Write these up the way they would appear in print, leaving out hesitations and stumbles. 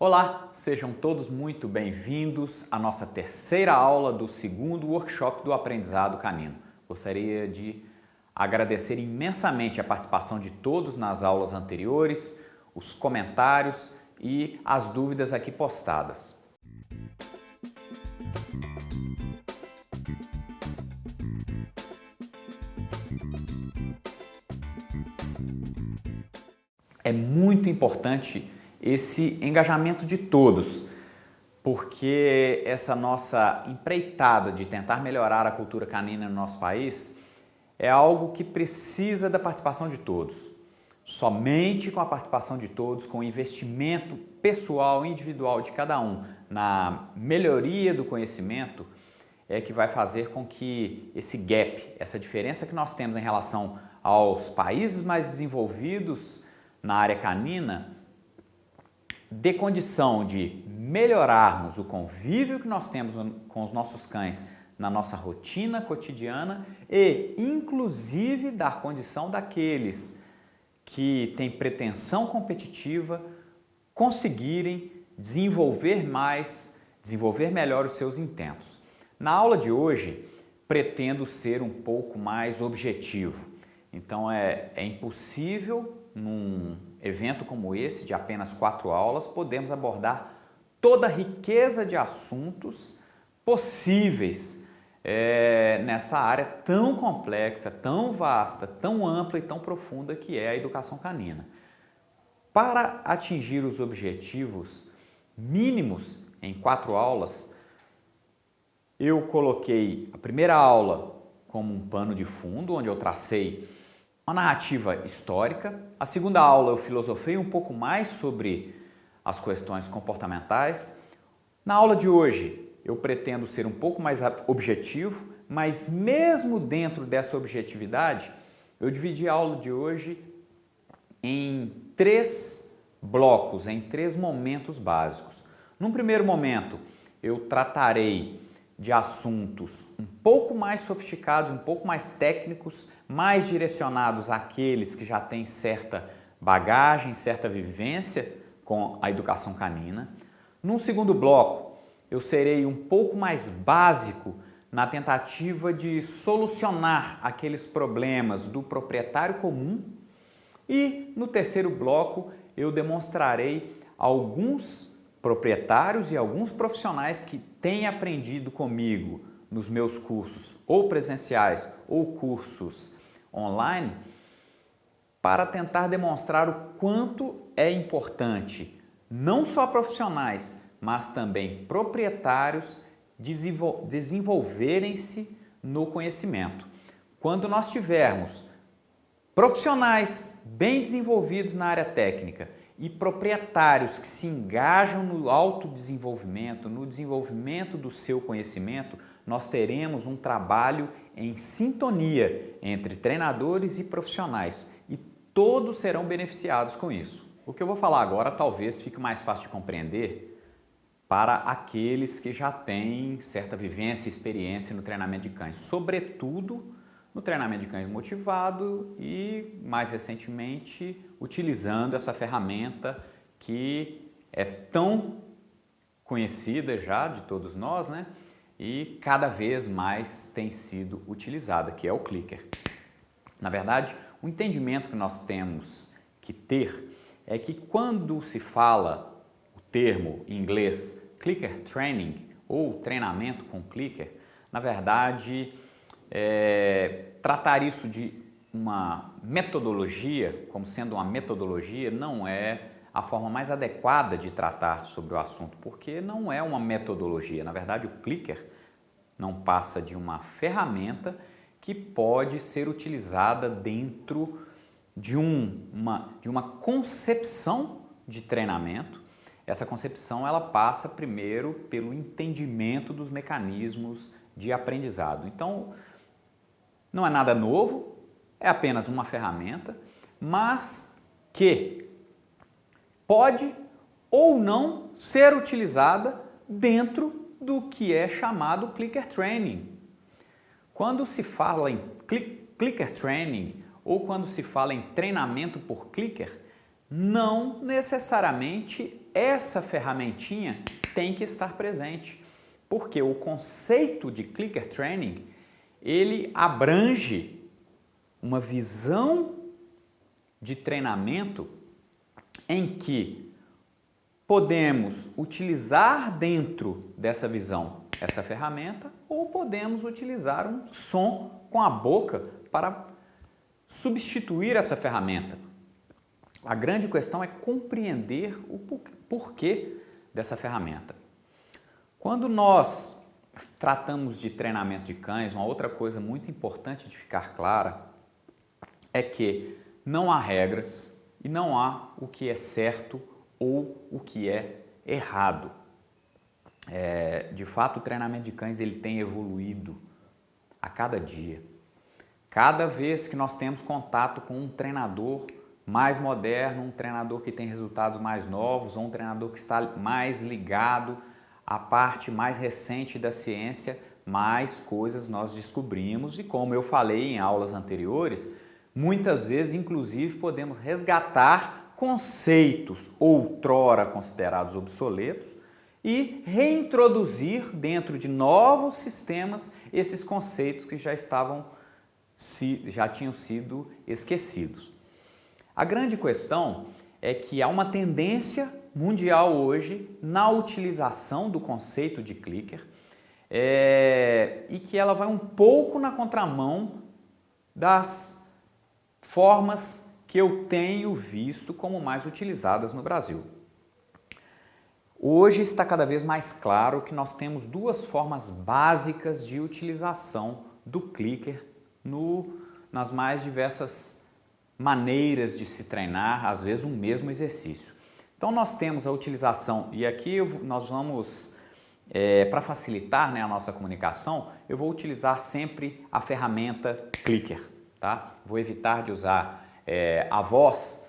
Olá, sejam todos muito bem-vindos à nossa terceira aula do segundo workshop do aprendizado canino. Gostaria de agradecer imensamente a participação de todos nas aulas anteriores, os comentários e as dúvidas aqui postadas. É muito importante esse engajamento de todos, porque essa nossa empreitada de tentar melhorar a cultura canina no nosso país é algo que precisa da participação de todos. Somente com a participação de todos, com o investimento pessoal, individual de cada um na melhoria do conhecimento, é que vai fazer com que esse gap, essa diferença que nós temos em relação aos países mais desenvolvidos na área canina, dê condição de melhorarmos o convívio que nós temos com os nossos cães na nossa rotina cotidiana e, inclusive, dar condição daqueles que têm pretensão competitiva conseguirem desenvolver melhor os seus intentos. Na aula de hoje, pretendo ser um pouco mais objetivo. Então, é impossível, num evento como esse, de apenas 4 aulas, podemos abordar toda a riqueza de assuntos possíveis nessa área tão complexa, tão vasta, tão ampla e tão profunda que é a educação canina. Para atingir os objetivos mínimos em 4 aulas, eu coloquei a primeira aula como um pano de fundo, onde eu tracei uma narrativa histórica. A segunda aula eu filosofei um pouco mais sobre as questões comportamentais. Na aula de hoje eu pretendo ser um pouco mais objetivo, mas mesmo dentro dessa objetividade, eu dividi a aula de hoje em 3 blocos, em 3 momentos básicos. Num primeiro momento, eu tratarei de assuntos um pouco mais sofisticados, um pouco mais técnicos, mais direcionados àqueles que já têm certa bagagem, certa vivência com a educação canina. Num segundo bloco, eu serei um pouco mais básico na tentativa de solucionar aqueles problemas do proprietário comum. E no terceiro bloco, eu demonstrarei alguns proprietários e alguns profissionais que têm aprendido comigo nos meus cursos ou presenciais ou cursos online para tentar demonstrar o quanto é importante não só profissionais, mas também proprietários desenvolverem-se no conhecimento. Quando nós tivermos profissionais bem desenvolvidos na área técnica e proprietários que se engajam no autodesenvolvimento, no desenvolvimento do seu conhecimento, nós teremos um trabalho em sintonia entre treinadores e profissionais e todos serão beneficiados com isso. O que eu vou falar agora talvez fique mais fácil de compreender para aqueles que já têm certa vivência e experiência no treinamento de cães, sobretudo no treinamento de cães motivado e, mais recentemente, utilizando essa ferramenta que é tão conhecida já de todos nós, né? E cada vez mais tem sido utilizada, que é o clicker. Na verdade, o entendimento que nós temos que ter é que quando se fala o termo em inglês clicker training ou treinamento com clicker, na verdade, tratar isso de uma metodologia, como sendo uma metodologia, não é a forma mais adequada de tratar sobre o assunto, porque não é uma metodologia. Na verdade, o clicker não passa de uma ferramenta que pode ser utilizada dentro de uma concepção de treinamento. Essa concepção ela passa primeiro pelo entendimento dos mecanismos de aprendizado. Então, não é nada novo, é apenas uma ferramenta, mas que pode ou não ser utilizada dentro do que é chamado clicker training. Quando se fala em clicker training ou quando se fala em treinamento por clicker, não necessariamente essa ferramentinha tem que estar presente, porque o conceito de Clicker Training, ele abrange uma visão de treinamento em que podemos utilizar dentro dessa visão essa ferramenta ou podemos utilizar um som com a boca para substituir essa ferramenta. A grande questão é compreender o porquê dessa ferramenta. Quando nós tratamos de treinamento de cães, uma outra coisa muito importante de ficar clara é que não há regras e não há o que é certo ou o que é errado. De fato, o treinamento de cães ele tem evoluído a cada dia. Cada vez que nós temos contato com um treinador mais moderno, um treinador que tem resultados mais novos, ou um treinador que está mais ligado à parte mais recente da ciência, mais coisas nós descobrimos e, como eu falei em aulas anteriores, muitas vezes, inclusive, podemos resgatar conceitos outrora considerados obsoletos e reintroduzir dentro de novos sistemas esses conceitos que já tinham sido esquecidos. A grande questão é que há uma tendência mundial hoje na utilização do conceito de clicker e que ela vai um pouco na contramão das formas que eu tenho visto como mais utilizadas no Brasil. Hoje está cada vez mais claro que nós temos duas formas básicas de utilização do clicker nas mais diversas maneiras de se treinar, às vezes um mesmo exercício. Então nós temos a utilização, e aqui nós vamos, para facilitar, a nossa comunicação, eu vou utilizar sempre a ferramenta clicker, tá? Vou evitar de usar a voz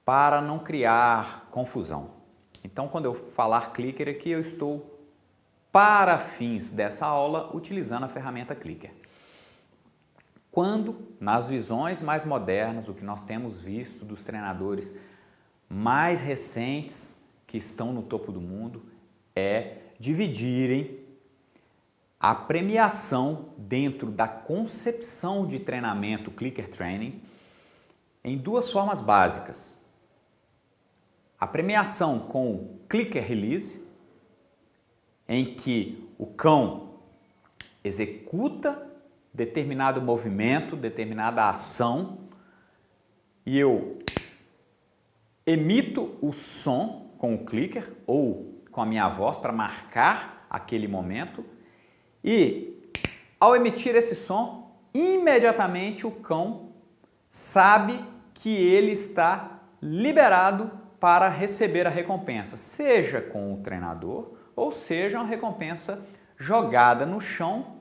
para não criar confusão. Então quando eu falar clicker aqui, eu estou, para fins dessa aula, utilizando a ferramenta clicker. Quando, nas visões mais modernas, o que nós temos visto dos treinadores mais recentes que estão no topo do mundo é dividirem a premiação dentro da concepção de treinamento Clicker Training em duas formas básicas. A premiação com o Clicker Release, em que o cão executa determinado movimento, determinada ação, e eu emito o som com o clicker ou com a minha voz para marcar aquele momento e, ao emitir esse som, imediatamente o cão sabe que ele está liberado para receber a recompensa, seja com o treinador ou seja uma recompensa jogada no chão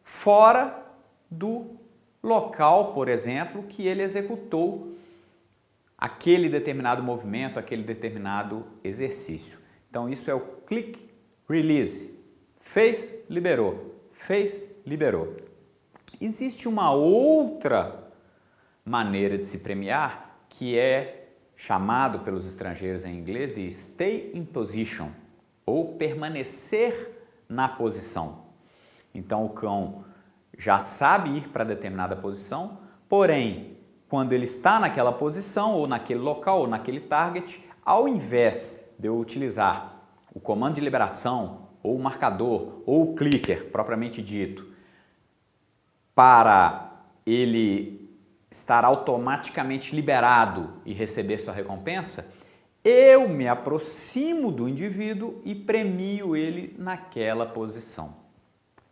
fora do local, por exemplo, que ele executou aquele determinado movimento, aquele determinado exercício. Então isso é o click release. Fez, liberou. Fez, liberou. Existe uma outra maneira de se premiar que é chamado pelos estrangeiros em inglês de stay in position ou permanecer na posição. Então o cão já sabe ir para determinada posição, porém, quando ele está naquela posição, ou naquele local, ou naquele target, ao invés de eu utilizar o comando de liberação, ou o marcador, ou o clicker, propriamente dito, para ele estar automaticamente liberado e receber sua recompensa, eu me aproximo do indivíduo e premio ele naquela posição.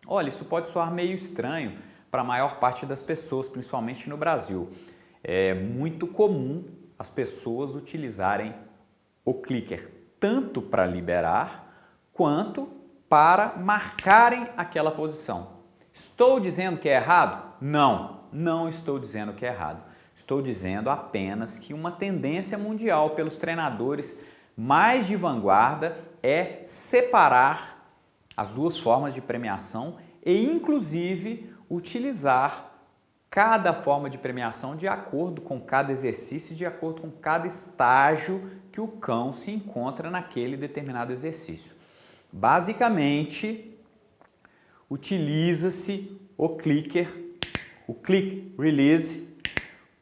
Olha, isso pode soar meio estranho para a maior parte das pessoas, principalmente no Brasil. É muito comum as pessoas utilizarem o clicker tanto para liberar quanto para marcarem aquela posição. Estou dizendo que é errado? Não, não estou dizendo que é errado. Estou dizendo apenas que uma tendência mundial pelos treinadores mais de vanguarda é separar as duas formas de premiação e, inclusive, utilizar cada forma de premiação de acordo com cada exercício, de acordo com cada estágio que o cão se encontra naquele determinado exercício. Basicamente, utiliza-se o clicker, o click release,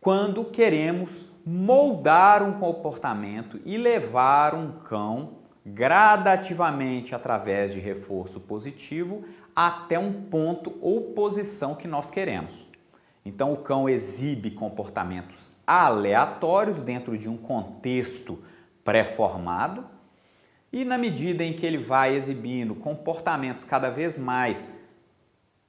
quando queremos moldar um comportamento e levar um cão gradativamente através de reforço positivo até um ponto ou posição que nós queremos. Então, o cão exibe comportamentos aleatórios dentro de um contexto pré-formado e na medida em que ele vai exibindo comportamentos cada vez mais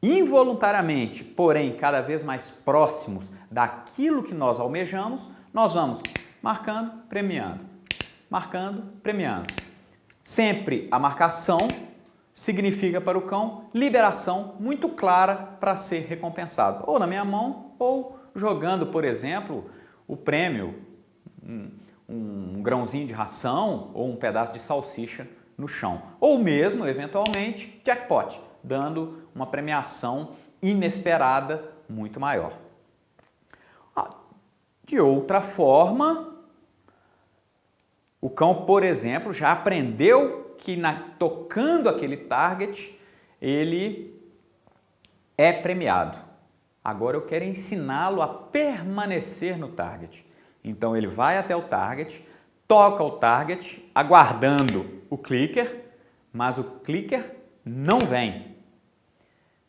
involuntariamente, porém cada vez mais próximos daquilo que nós almejamos, nós vamos marcando, premiando, marcando, premiando. Sempre a marcação significa para o cão liberação muito clara para ser recompensado, ou na minha mão, ou jogando, por exemplo, o prêmio, um grãozinho de ração ou um pedaço de salsicha no chão, ou mesmo, eventualmente, jackpot, dando uma premiação inesperada muito maior. De outra forma, o cão, por exemplo, já aprendeu que tocando aquele target, ele é premiado. Agora eu quero ensiná-lo a permanecer no target. Então ele vai até o target, toca o target, aguardando o clicker, mas o clicker não vem.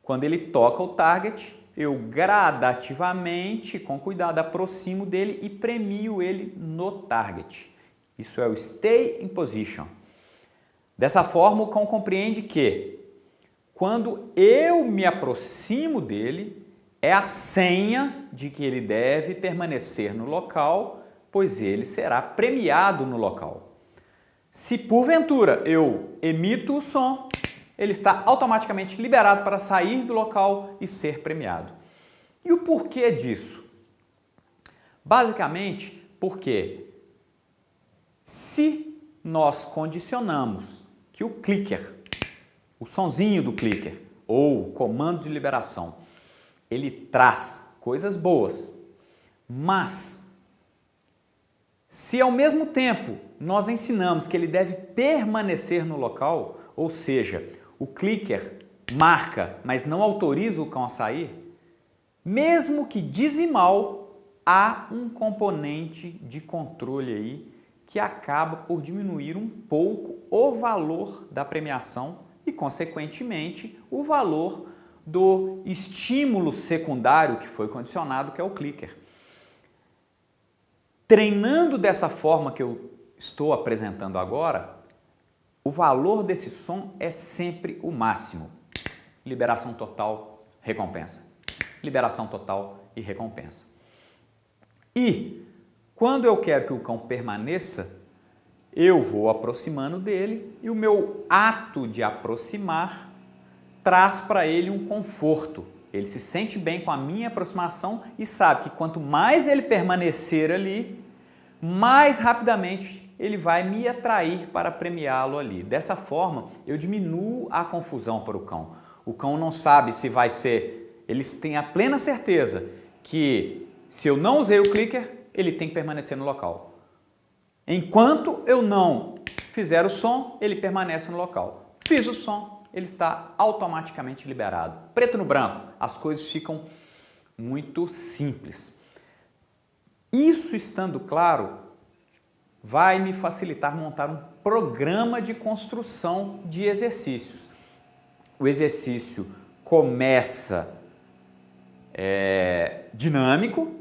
Quando ele toca o target, eu gradativamente, com cuidado, aproximo dele e premio ele no target. Isso é o stay in position. Dessa forma, o cão compreende que, quando eu me aproximo dele, é a senha de que ele deve permanecer no local, pois ele será premiado no local. Se porventura eu emito o som, ele está automaticamente liberado para sair do local e ser premiado. E o porquê disso? Basicamente, porque se nós condicionamos que o clicker, o sonzinho do clicker ou o comando de liberação, ele traz coisas boas, mas se ao mesmo tempo nós ensinamos que ele deve permanecer no local, ou seja, o clicker marca, mas não autoriza o cão a sair, mesmo que dizimal, há um componente de controle aí que acaba por diminuir um pouco o valor da premiação e, consequentemente, o valor do estímulo secundário que foi condicionado, que é o clicker. Treinando dessa forma que eu estou apresentando agora, o valor desse som é sempre o máximo. Liberação total, recompensa. Liberação total e recompensa. E quando eu quero que o cão permaneça, eu vou aproximando dele e o meu ato de aproximar traz para ele um conforto. Ele se sente bem com a minha aproximação e sabe que quanto mais ele permanecer ali, mais rapidamente ele vai me atrair para premiá-lo ali. Dessa forma, eu diminuo a confusão para o cão. O cão não sabe se vai ser... Eles têm a plena certeza que se eu não usei o clicker, ele tem que permanecer no local. Enquanto eu não fizer o som, ele permanece no local. Fiz o som, ele está automaticamente liberado. Preto no branco, as coisas ficam muito simples. Isso estando claro, vai me facilitar montar um programa de construção de exercícios. O exercício começa dinâmico,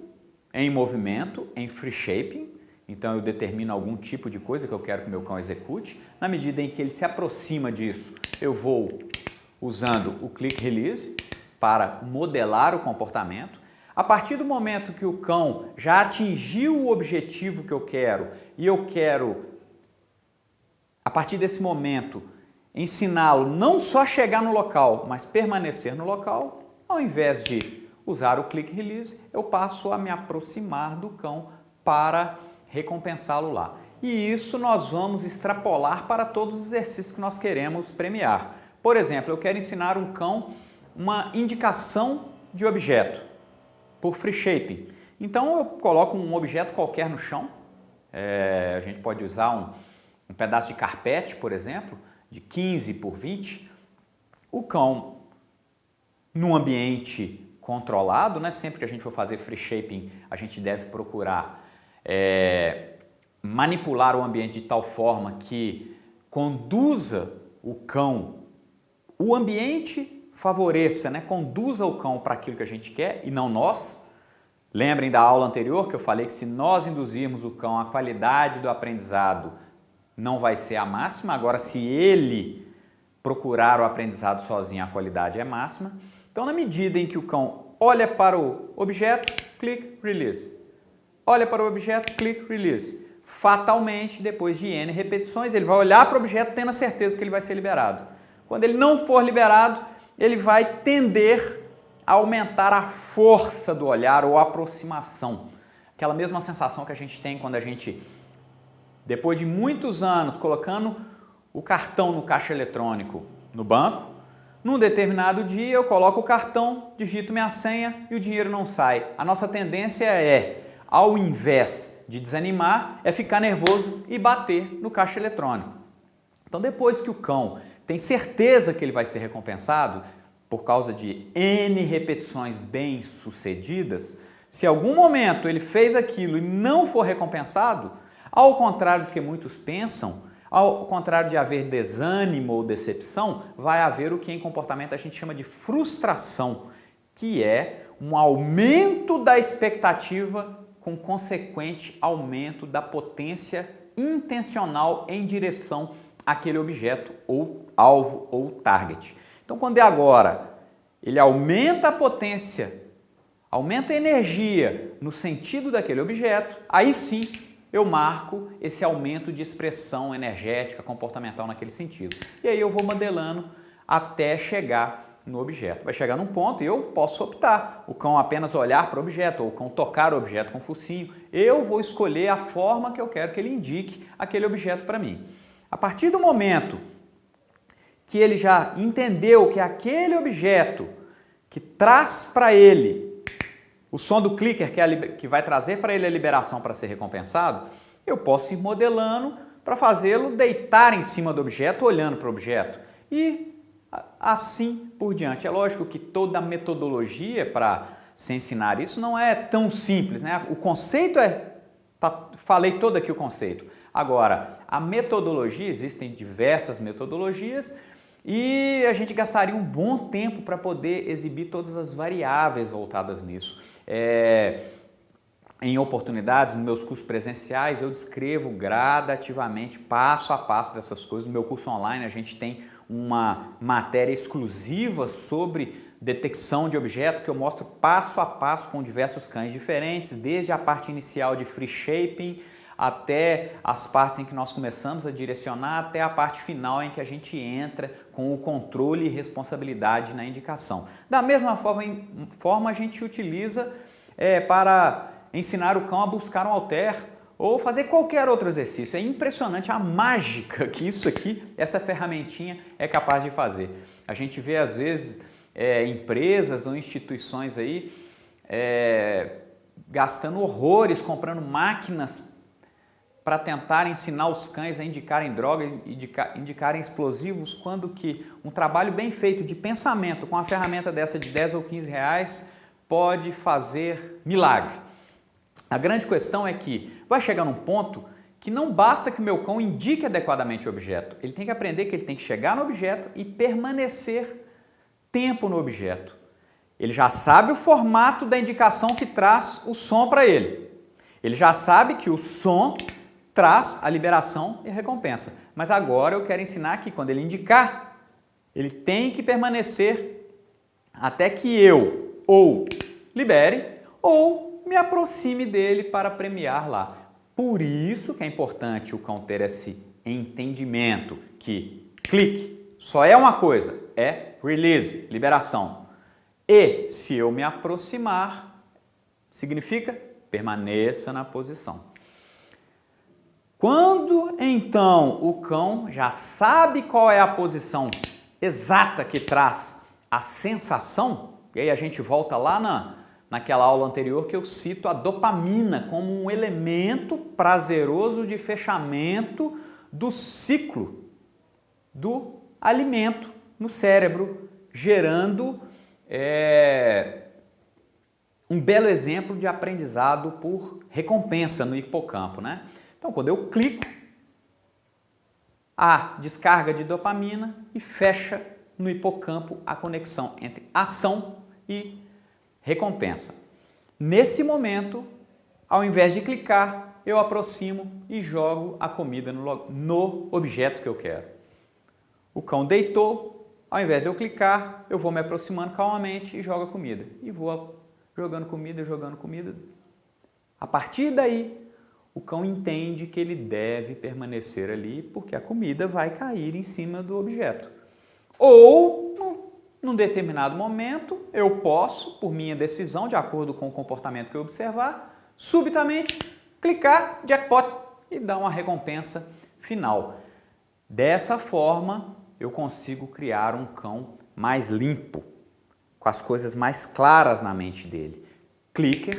em movimento, em free shaping. Então eu determino algum tipo de coisa que eu quero que o meu cão execute. Na medida em que ele se aproxima disso, eu vou usando o click release para modelar o comportamento. A partir do momento que o cão já atingiu o objetivo que eu quero e eu quero, a partir desse momento, ensiná-lo não só a chegar no local, mas permanecer no local, ao invés de usar o click release, eu passo a me aproximar do cão para recompensá-lo lá. E isso nós vamos extrapolar para todos os exercícios que nós queremos premiar. Por exemplo, eu quero ensinar um cão uma indicação de objeto. por free shaping. Então eu coloco um objeto qualquer no chão, a gente pode usar um pedaço de carpete, por exemplo, de 15 por 20. O cão, num ambiente controlado, né? Sempre que a gente for fazer free shaping, a gente deve procurar manipular o ambiente de tal forma que conduza o cão, o ambiente favoreça, né? Conduza o cão para aquilo que a gente quer e não nós. Lembrem da aula anterior que eu falei que se nós induzirmos o cão, a qualidade do aprendizado não vai ser a máxima. Agora, se ele procurar o aprendizado sozinho, a qualidade é máxima. Então, na medida em que o cão olha para o objeto, clique, release. Olha para o objeto, clique, release. Fatalmente, depois de N repetições, ele vai olhar para o objeto tendo a certeza que ele vai ser liberado. Quando ele não for liberado, ele vai tender a aumentar a força do olhar ou a aproximação. Aquela mesma sensação que a gente tem quando a gente, depois de muitos anos colocando o cartão no caixa eletrônico no banco, num determinado dia eu coloco o cartão, digito minha senha e o dinheiro não sai. A nossa tendência ao invés de desanimar, é ficar nervoso e bater no caixa eletrônico. Então, depois que o cão tem certeza que ele vai ser recompensado, por causa de N repetições bem-sucedidas, se em algum momento ele fez aquilo e não for recompensado, ao contrário do que muitos pensam, ao contrário de haver desânimo ou decepção, vai haver o que em comportamento a gente chama de frustração, que é um aumento da expectativa com consequente aumento da potência intencional em direção àquele objeto ou alvo ou target. Então, quando agora ele aumenta a potência, aumenta a energia no sentido daquele objeto, aí sim eu marco esse aumento de expressão energética, comportamental naquele sentido. E aí eu vou modelando até chegar no objeto. Vai chegar num ponto e eu posso optar. O cão apenas olhar para o objeto ou o cão tocar o objeto com o focinho. Eu vou escolher a forma que eu quero que ele indique aquele objeto para mim. A partir do momento que ele já entendeu que aquele objeto que traz para ele o som do clicker, que vai trazer para ele a liberação para ser recompensado, eu posso ir modelando para fazê-lo deitar em cima do objeto, olhando para o objeto. E assim por diante. É lógico que toda a metodologia para se ensinar isso não é tão simples, né? O conceito falei todo aqui o conceito. Agora, a metodologia, existem diversas metodologias e a gente gastaria um bom tempo para poder exibir todas as variáveis voltadas nisso. Em oportunidades, nos meus cursos presenciais, eu descrevo gradativamente, passo a passo dessas coisas. No meu curso online, a gente tem uma matéria exclusiva sobre detecção de objetos que eu mostro passo a passo com diversos cães diferentes, desde a parte inicial de free shaping até as partes em que nós começamos a direcionar, até a parte final em que a gente entra com o controle e responsabilidade na indicação. Da mesma forma a gente utiliza para ensinar o cão a buscar um halter ou fazer qualquer outro exercício. É impressionante a mágica que isso aqui, essa ferramentinha é capaz de fazer. A gente vê às vezes empresas ou instituições aí gastando horrores, comprando máquinas para tentar ensinar os cães a indicarem drogas, indicarem explosivos, quando que um trabalho bem feito de pensamento com uma ferramenta dessa de 10 ou 15 reais pode fazer milagre. A grande questão é que vai chegar num ponto que não basta que o meu cão indique adequadamente o objeto, ele tem que aprender que ele tem que chegar no objeto e permanecer tempo no objeto. Ele já sabe o formato da indicação que traz o som para ele. Ele já sabe que o som traz a liberação e a recompensa. Mas agora eu quero ensinar que quando ele indicar, ele tem que permanecer até que eu ou libere ou me aproxime dele para premiar lá. Por isso que é importante o cão ter esse entendimento que clique só é uma coisa, é release, liberação. E se eu me aproximar, significa permaneça na posição. Quando então o cão já sabe qual é a posição exata que traz a sensação, e aí a gente volta lá naquela aula anterior que eu cito a dopamina como um elemento prazeroso de fechamento do ciclo do alimento no cérebro, gerando um belo exemplo de aprendizado por recompensa no hipocampo, né? Então, quando eu clico, há descarga de dopamina e fecha no hipocampo a conexão entre ação e recompensa. Nesse momento, ao invés de clicar, eu aproximo e jogo a comida no objeto que eu quero. O cão deitou, ao invés de eu clicar, eu vou me aproximando calmamente e jogo a comida. E vou jogando comida, jogando comida. A partir daí, o cão entende que ele deve permanecer ali porque a comida vai cair em cima do objeto. Ou, num determinado momento, eu posso, por minha decisão, de acordo com o comportamento que eu observar, subitamente clicar, jackpot, e dar uma recompensa final. Dessa forma, eu consigo criar um cão mais limpo, com as coisas mais claras na mente dele. Clicker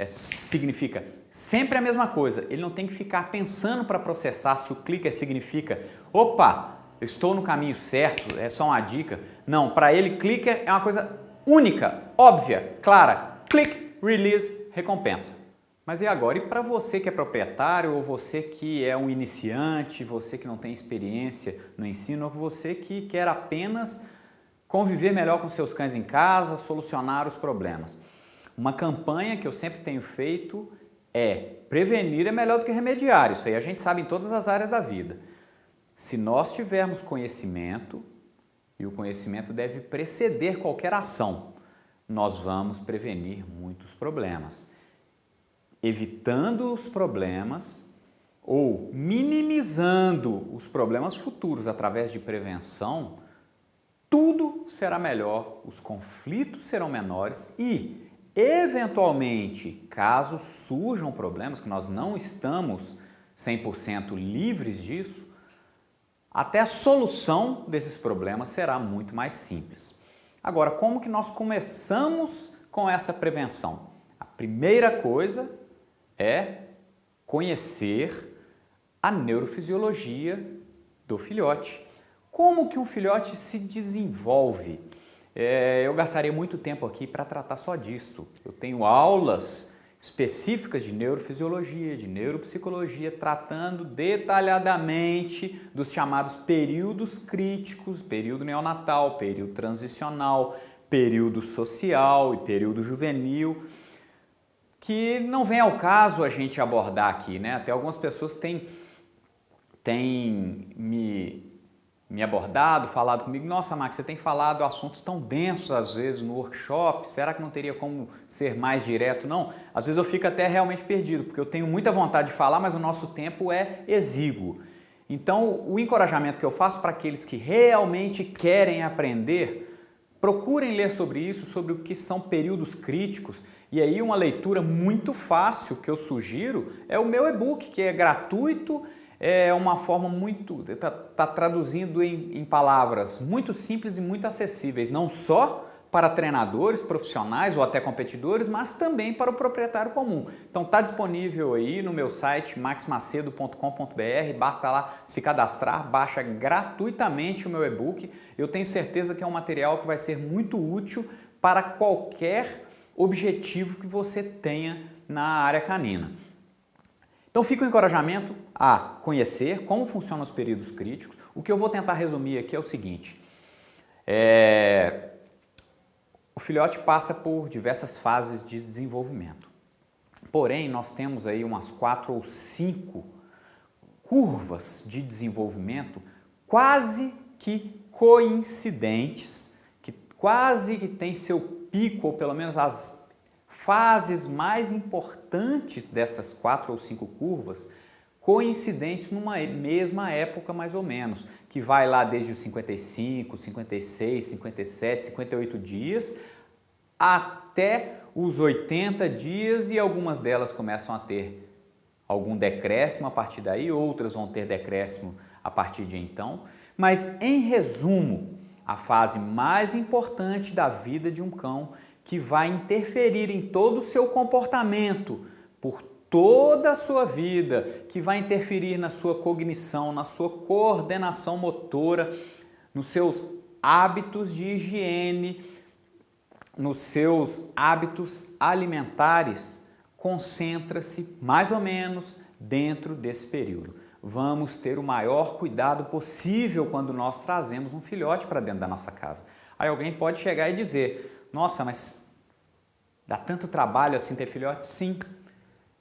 significa sempre a mesma coisa. Ele não tem que ficar pensando para processar se o clicker significa opa, eu estou no caminho certo, é só uma dica. Não, para ele clicker é uma coisa única, óbvia, clara. Click, release, recompensa. Mas e agora? E para você que é proprietário, ou você que é um iniciante, você que não tem experiência no ensino, ou você que quer apenas conviver melhor com seus cães em casa, solucionar os problemas? Uma campanha que eu sempre tenho feito é prevenir é melhor do que remediar. Isso aí a gente sabe em todas as áreas da vida. Se nós tivermos conhecimento, e o conhecimento deve preceder qualquer ação, nós vamos prevenir muitos problemas. Evitando os problemas ou minimizando os problemas futuros através de prevenção, tudo será melhor, os conflitos serão menores e, eventualmente, caso surjam problemas, que nós não estamos 100% livres disso, até a solução desses problemas será muito mais simples. Agora, como que nós começamos com essa prevenção? A primeira coisa é conhecer a neurofisiologia do filhote. Como que um filhote se desenvolve? Eu gastaria muito tempo aqui para tratar só disto. Eu tenho aulas específicas de neurofisiologia, de neuropsicologia, tratando detalhadamente dos chamados períodos críticos, período neonatal, período transicional, período social e período juvenil, que não vem ao caso a gente abordar aqui, né? Até algumas pessoas têm me abordado, falado comigo, nossa, Max, você tem falado assuntos tão densos às vezes no workshop, será que não teria como ser mais direto? Não, às vezes eu fico até realmente perdido, porque eu tenho muita vontade de falar, mas o nosso tempo é exíguo. Então, o encorajamento que eu faço para aqueles que realmente querem aprender, procurem ler sobre isso, sobre o que são períodos críticos. E aí uma leitura muito fácil que eu sugiro é o meu e-book, que é gratuito, é uma forma muito... Está traduzindo em palavras muito simples e muito acessíveis, não só para treinadores, profissionais ou até competidores, mas também para o proprietário comum. Então está disponível aí no meu site maxmacedo.com.br, basta lá se cadastrar, baixa gratuitamente o meu e-book. Eu tenho certeza que é um material que vai ser muito útil para qualquer objetivo que você tenha na área canina. Então fica o encorajamento a conhecer como funcionam os períodos críticos. O que eu vou tentar resumir aqui é o seguinte. O filhote passa por diversas fases de desenvolvimento. Porém, nós temos aí umas 4 ou 5 curvas de desenvolvimento quase que coincidentes, que quase que têm seu pico, ou pelo menos as fases mais importantes dessas 4 ou 5 curvas, coincidentes numa mesma época mais ou menos, que vai lá desde os 55, 56, 57, 58 dias até os 80 dias e algumas delas começam a ter algum decréscimo a partir daí, outras vão ter decréscimo a partir de então. Mas, em resumo, a fase mais importante da vida de um cão, que vai interferir em todo o seu comportamento por toda a sua vida, que vai interferir na sua cognição, na sua coordenação motora, nos seus hábitos de higiene, nos seus hábitos alimentares, concentra-se mais ou menos dentro desse período. Vamos ter o maior cuidado possível quando nós trazemos um filhote para dentro da nossa casa. Aí alguém pode chegar e dizer, nossa, mas dá tanto trabalho assim ter filhote? Sim.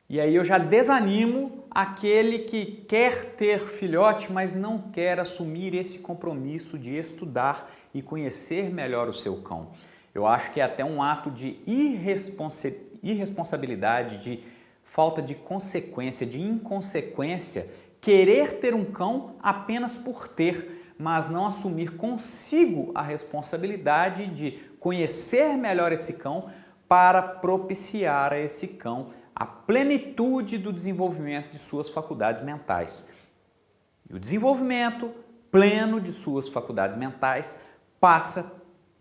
E aí eu já desanimo aquele que quer ter filhote, mas não quer assumir esse compromisso de estudar e conhecer melhor o seu cão. Eu acho que é até um ato de irresponsabilidade, de falta de consequência, de inconsequência, querer ter um cão apenas por ter, mas não assumir consigo a responsabilidade de conhecer melhor esse cão para propiciar a esse cão a plenitude do desenvolvimento de suas faculdades mentais. E o desenvolvimento pleno de suas faculdades mentais passa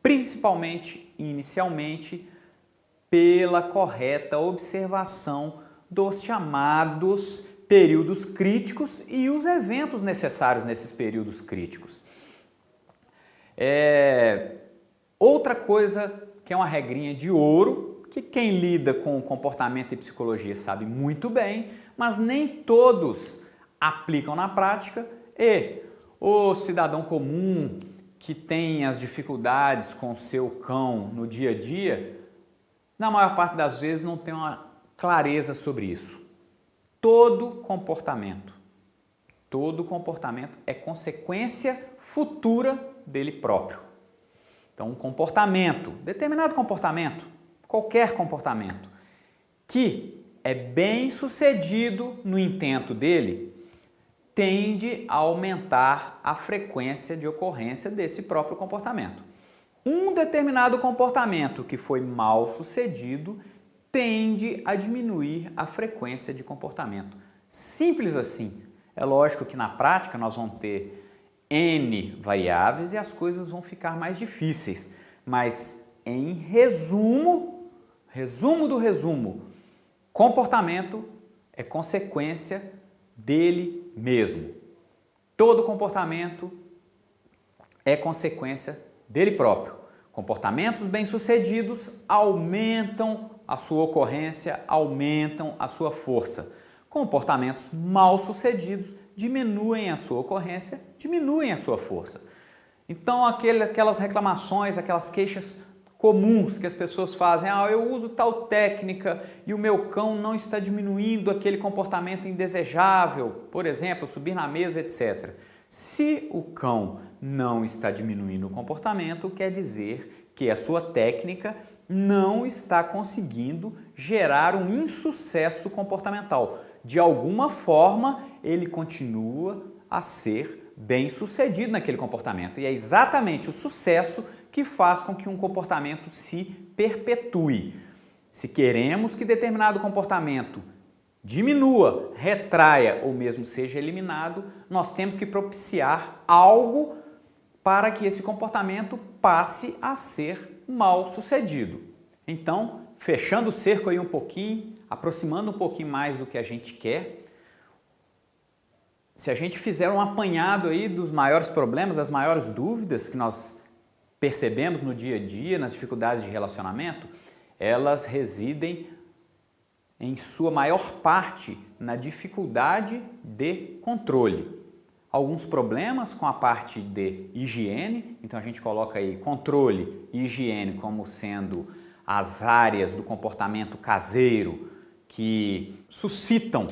principalmente e inicialmente pela correta observação dos chamados períodos críticos e os eventos necessários nesses períodos críticos. Outra coisa que é uma regrinha de ouro, que quem lida com comportamento e psicologia sabe muito bem, mas nem todos aplicam na prática, e o cidadão comum que tem as dificuldades com o seu cão no dia a dia, na maior parte das vezes não tem uma clareza sobre isso. Todo comportamento é consequência futura dele próprio. Então, um comportamento, determinado comportamento, qualquer comportamento, que é bem sucedido no intento dele, tende a aumentar a frequência de ocorrência desse próprio comportamento. Um determinado comportamento que foi mal sucedido tende a diminuir a frequência de comportamento. Simples assim. É lógico que na prática nós vamos ter N variáveis e as coisas vão ficar mais difíceis, mas em resumo do resumo, comportamento é consequência dele mesmo. Todo comportamento é consequência dele próprio. Comportamentos bem-sucedidos aumentam a sua ocorrência, aumentam a sua força. Comportamentos mal-sucedidos diminuem a sua ocorrência, diminuem a sua força. Então, aquelas reclamações, aquelas queixas comuns que as pessoas fazem, eu uso tal técnica e o meu cão não está diminuindo aquele comportamento indesejável, por exemplo, subir na mesa, etc. Se o cão não está diminuindo o comportamento, quer dizer que a sua técnica não está conseguindo gerar um insucesso comportamental. De alguma forma, ele continua a ser bem-sucedido naquele comportamento. E é exatamente o sucesso que faz com que um comportamento se perpetue. Se queremos que determinado comportamento diminua, retraia ou mesmo seja eliminado, nós temos que propiciar algo para que esse comportamento passe a ser mal sucedido. Então, fechando o cerco aí um pouquinho, aproximando um pouquinho mais do que a gente quer, se a gente fizer um apanhado aí dos maiores problemas, das maiores dúvidas que nós percebemos no dia a dia, nas dificuldades de relacionamento, elas residem em sua maior parte na dificuldade de controle. Alguns problemas com a parte de higiene, então a gente coloca aí controle e higiene como sendo as áreas do comportamento caseiro que suscitam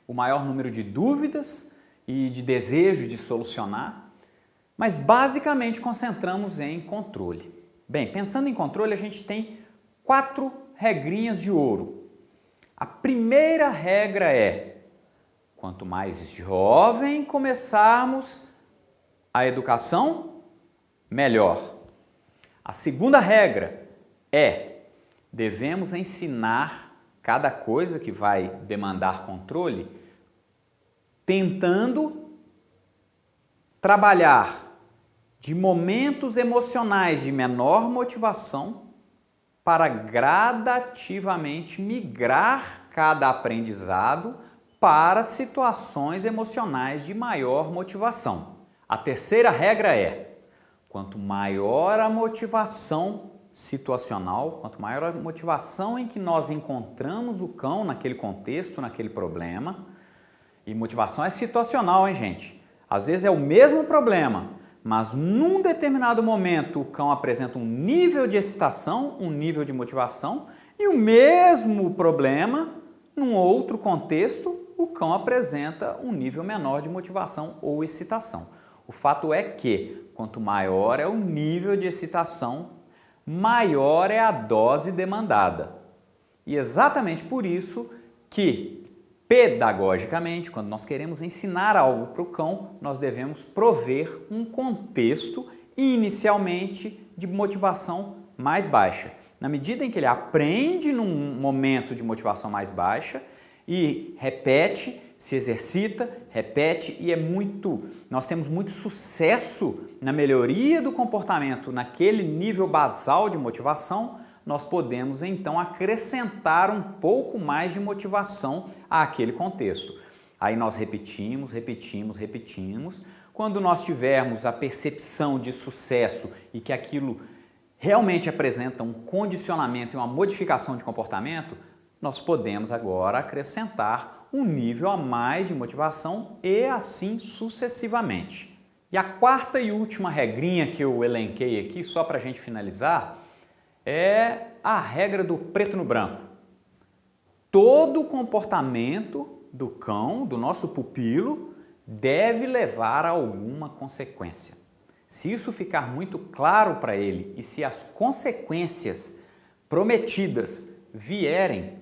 o maior número de dúvidas e de desejo de solucionar, mas basicamente concentramos em controle. Bem, pensando em controle, a gente tem 4 regrinhas de ouro. A primeira regra é: quanto mais jovem começarmos a educação, melhor. A segunda regra é: devemos ensinar cada coisa que vai demandar controle, tentando trabalhar de momentos emocionais de menor motivação para gradativamente migrar cada aprendizado para situações emocionais de maior motivação. A terceira regra é: quanto maior a motivação situacional, quanto maior a motivação em que nós encontramos o cão naquele contexto, naquele problema, e motivação é situacional, hein, gente? Às vezes é o mesmo problema, mas num determinado momento o cão apresenta um nível de excitação, um nível de motivação, e o mesmo problema, num outro contexto, o cão apresenta um nível menor de motivação ou excitação. O fato é que, quanto maior é o nível de excitação, maior é a dose demandada. E exatamente por isso que, pedagogicamente, quando nós queremos ensinar algo para o cão, nós devemos prover um contexto inicialmente de motivação mais baixa. Na medida em que ele aprende num momento de motivação mais baixa e repete, se exercita, repete, e nós temos muito sucesso na melhoria do comportamento naquele nível basal de motivação, nós podemos então acrescentar um pouco mais de motivação àquele contexto. Aí nós repetimos. Quando nós tivermos a percepção de sucesso e que aquilo realmente apresenta um condicionamento e uma modificação de comportamento, nós podemos agora acrescentar um nível a mais de motivação e assim sucessivamente. E a quarta e última regrinha que eu elenquei aqui, só para a gente finalizar, é a regra do preto no branco. Todo comportamento do cão, do nosso pupilo, deve levar a alguma consequência. Se isso ficar muito claro para ele e se as consequências prometidas vierem,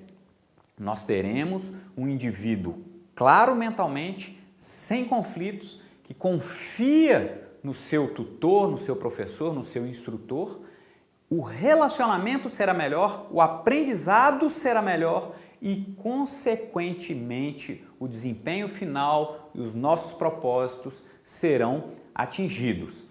nós teremos um indivíduo claro mentalmente, sem conflitos, que confia no seu tutor, no seu professor, no seu instrutor. O relacionamento será melhor, o aprendizado será melhor e, consequentemente, o desempenho final e os nossos propósitos serão atingidos.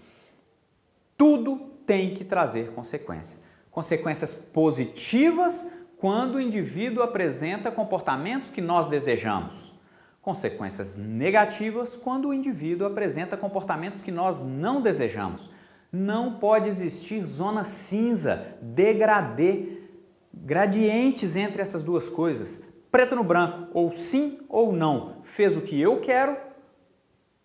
Tudo tem que trazer consequência. Consequências positivas quando o indivíduo apresenta comportamentos que nós desejamos. Consequências negativas quando o indivíduo apresenta comportamentos que nós não desejamos. Não pode existir zona cinza, degradê, gradientes entre essas duas coisas. Preto no branco, ou sim ou não. Fez o que eu quero,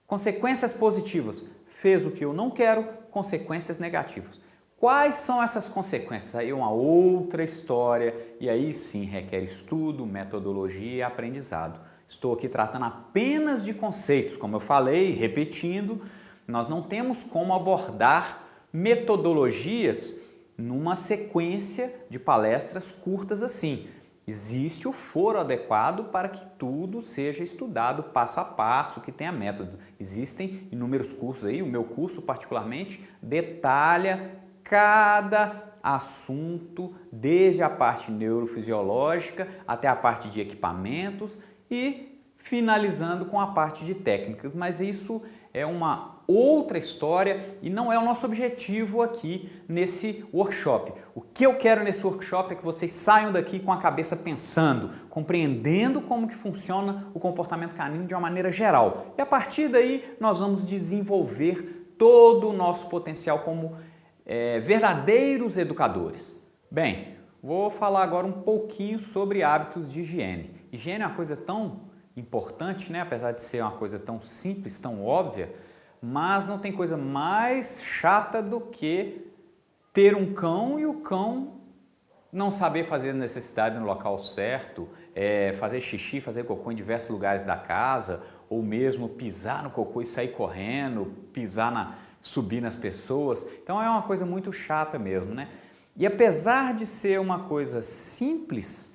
consequências positivas. Fez o que eu não quero, consequências negativas. Quais são essas consequências? Aí é uma outra história e aí sim requer estudo, metodologia e aprendizado. Estou aqui tratando apenas de conceitos, como eu falei, repetindo, nós não temos como abordar metodologias numa sequência de palestras curtas assim. Existe o foro adequado para que tudo seja estudado passo a passo, que tenha método. Existem inúmeros cursos aí, o meu curso particularmente detalha cada assunto, desde a parte neurofisiológica até a parte de equipamentos e finalizando com a parte de técnicas. Mas isso é uma outra história e não é o nosso objetivo aqui nesse workshop. O que eu quero nesse workshop é que vocês saiam daqui com a cabeça pensando, compreendendo como que funciona o comportamento canino de uma maneira geral. E a partir daí nós vamos desenvolver todo o nosso potencial como verdadeiros educadores. Bem, vou falar agora um pouquinho sobre hábitos de higiene. Higiene é uma coisa tão importante, né? Apesar de ser uma coisa tão simples, tão óbvia, mas não tem coisa mais chata do que ter um cão e o cão não saber fazer a necessidade no local certo, fazer xixi, fazer cocô em diversos lugares da casa, ou mesmo pisar no cocô e sair correndo, subir nas pessoas. Então é uma coisa muito chata mesmo, né? E apesar de ser uma coisa simples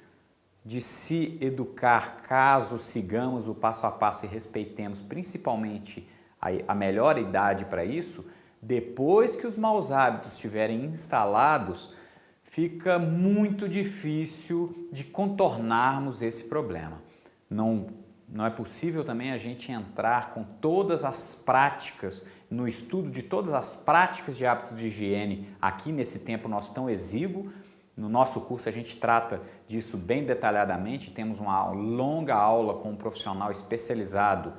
de se educar, caso sigamos o passo a passo e respeitemos principalmente a melhor idade para isso, depois que os maus hábitos estiverem instalados, fica muito difícil de contornarmos esse problema. Não é possível também a gente entrar com todas as práticas, no estudo de todas as práticas de hábitos de higiene aqui nesse tempo nosso tão exíguo, No nosso curso a gente trata disso bem detalhadamente, temos uma longa aula com um profissional especializado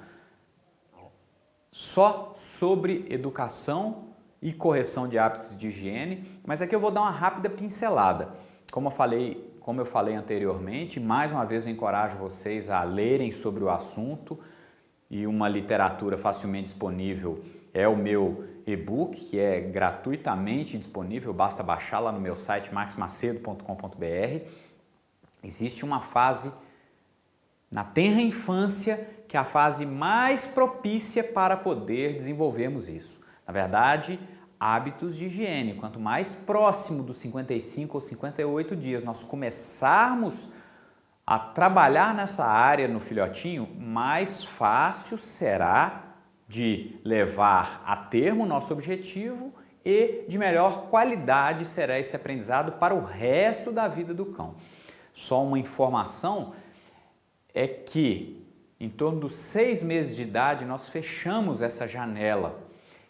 só sobre educação e correção de hábitos de higiene, mas aqui eu vou dar uma rápida pincelada. Como eu falei anteriormente, mais uma vez eu encorajo vocês a lerem sobre o assunto, e uma literatura facilmente disponível é o meu e-book, que é gratuitamente disponível, basta baixar lá no meu site maxmacedo.com.br. Existe uma fase na tenra infância que é a fase mais propícia para poder desenvolvermos isso. Na verdade, hábitos de higiene, quanto mais próximo dos 55 ou 58 dias nós começarmos a trabalhar nessa área no filhotinho, mais fácil será de levar a termo o nosso objetivo e de melhor qualidade será esse aprendizado para o resto da vida do cão. Só uma informação é que em torno dos 6 meses de idade nós fechamos essa janela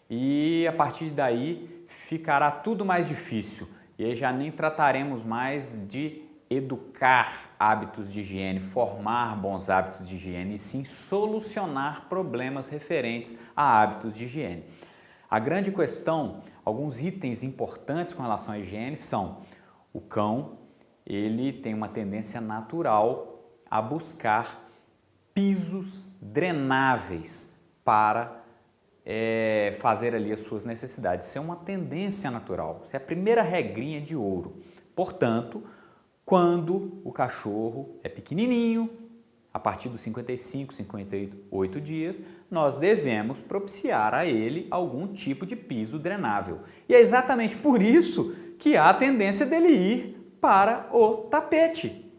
e a partir daí ficará tudo mais difícil e aí já nem trataremos mais de educar hábitos de higiene, formar bons hábitos de higiene e sim solucionar problemas referentes a hábitos de higiene. A grande questão, alguns itens importantes com relação à higiene são: o cão, ele tem uma tendência natural a buscar pisos drenáveis para fazer ali as suas necessidades. Isso é uma tendência natural, isso é a primeira regrinha de ouro. Portanto, quando o cachorro é pequenininho, a partir dos 55, 58 dias, nós devemos propiciar a ele algum tipo de piso drenável. E é exatamente por isso que há a tendência dele ir para o tapete.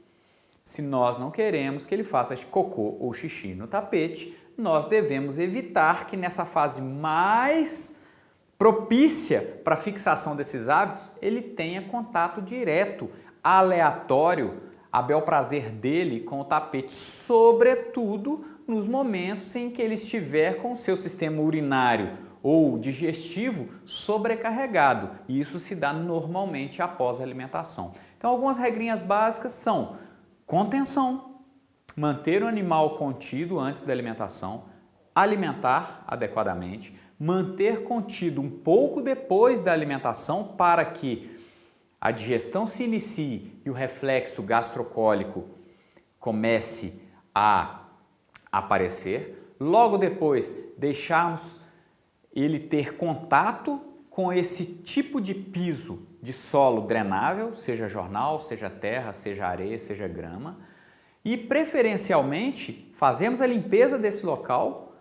Se nós não queremos que ele faça cocô ou xixi no tapete, nós devemos evitar que nessa fase mais propícia para a fixação desses hábitos, ele tenha contato direto, aleatório, a bel prazer dele com o tapete, sobretudo nos momentos em que ele estiver com o seu sistema urinário ou digestivo sobrecarregado. E isso se dá normalmente após a alimentação. Então, algumas regrinhas básicas são contenção, manter o animal contido antes da alimentação, alimentar adequadamente, manter contido um pouco depois da alimentação para que a digestão se inicie e o reflexo gastrocólico comece a aparecer. Logo depois, deixarmos ele ter contato com esse tipo de piso de solo drenável, seja jornal, seja terra, seja areia, seja grama. E, preferencialmente, fazemos a limpeza desse local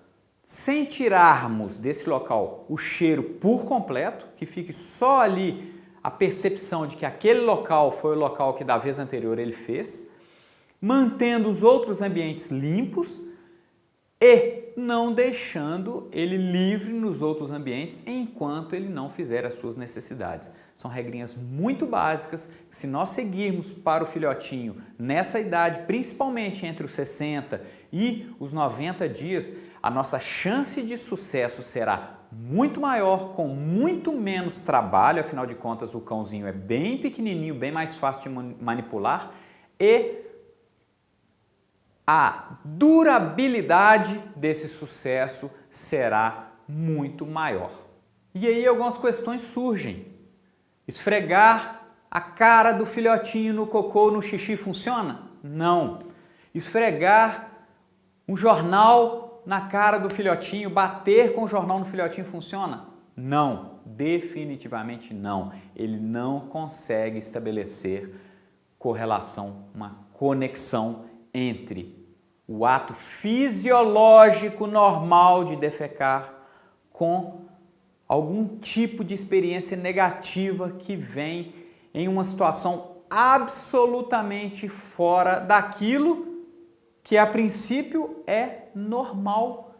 sem tirarmos desse local o cheiro por completo, que fique só ali a percepção de que aquele local foi o local que da vez anterior ele fez, mantendo os outros ambientes limpos e não deixando ele livre nos outros ambientes enquanto ele não fizer as suas necessidades. São regrinhas muito básicas que, se nós seguirmos para o filhotinho nessa idade, principalmente entre os 60 e os 90 dias, a nossa chance de sucesso será muito maior, com muito menos trabalho, afinal de contas o cãozinho é bem pequenininho, bem mais fácil de manipular e a durabilidade desse sucesso será muito maior. E aí algumas questões surgem. Esfregar a cara do filhotinho no cocô ou no xixi funciona? Não. Esfregar um jornal na cara do filhotinho, bater com o jornal no filhotinho funciona? Não. Definitivamente não. Ele não consegue estabelecer correlação, uma conexão entre o ato fisiológico normal de defecar com algum tipo de experiência negativa que vem em uma situação absolutamente fora daquilo que a princípio é normal,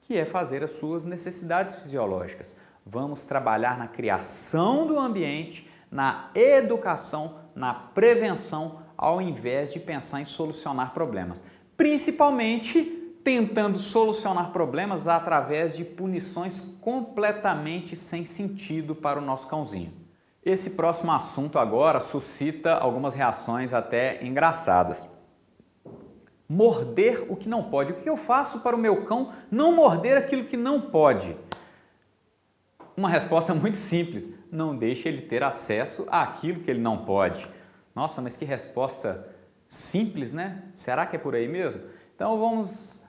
que é fazer as suas necessidades fisiológicas. Vamos trabalhar na criação do ambiente, na educação, na prevenção, ao invés de pensar em solucionar problemas. Principalmente tentando solucionar problemas através de punições completamente sem sentido para o nosso cãozinho. Esse próximo assunto agora suscita algumas reações até engraçadas. Morder o que não pode. O que eu faço para o meu cão não morder aquilo que não pode? Uma resposta muito simples. Não deixe ele ter acesso àquilo que ele não pode. Nossa, mas que resposta simples, né? Será que é por aí mesmo? Então vamos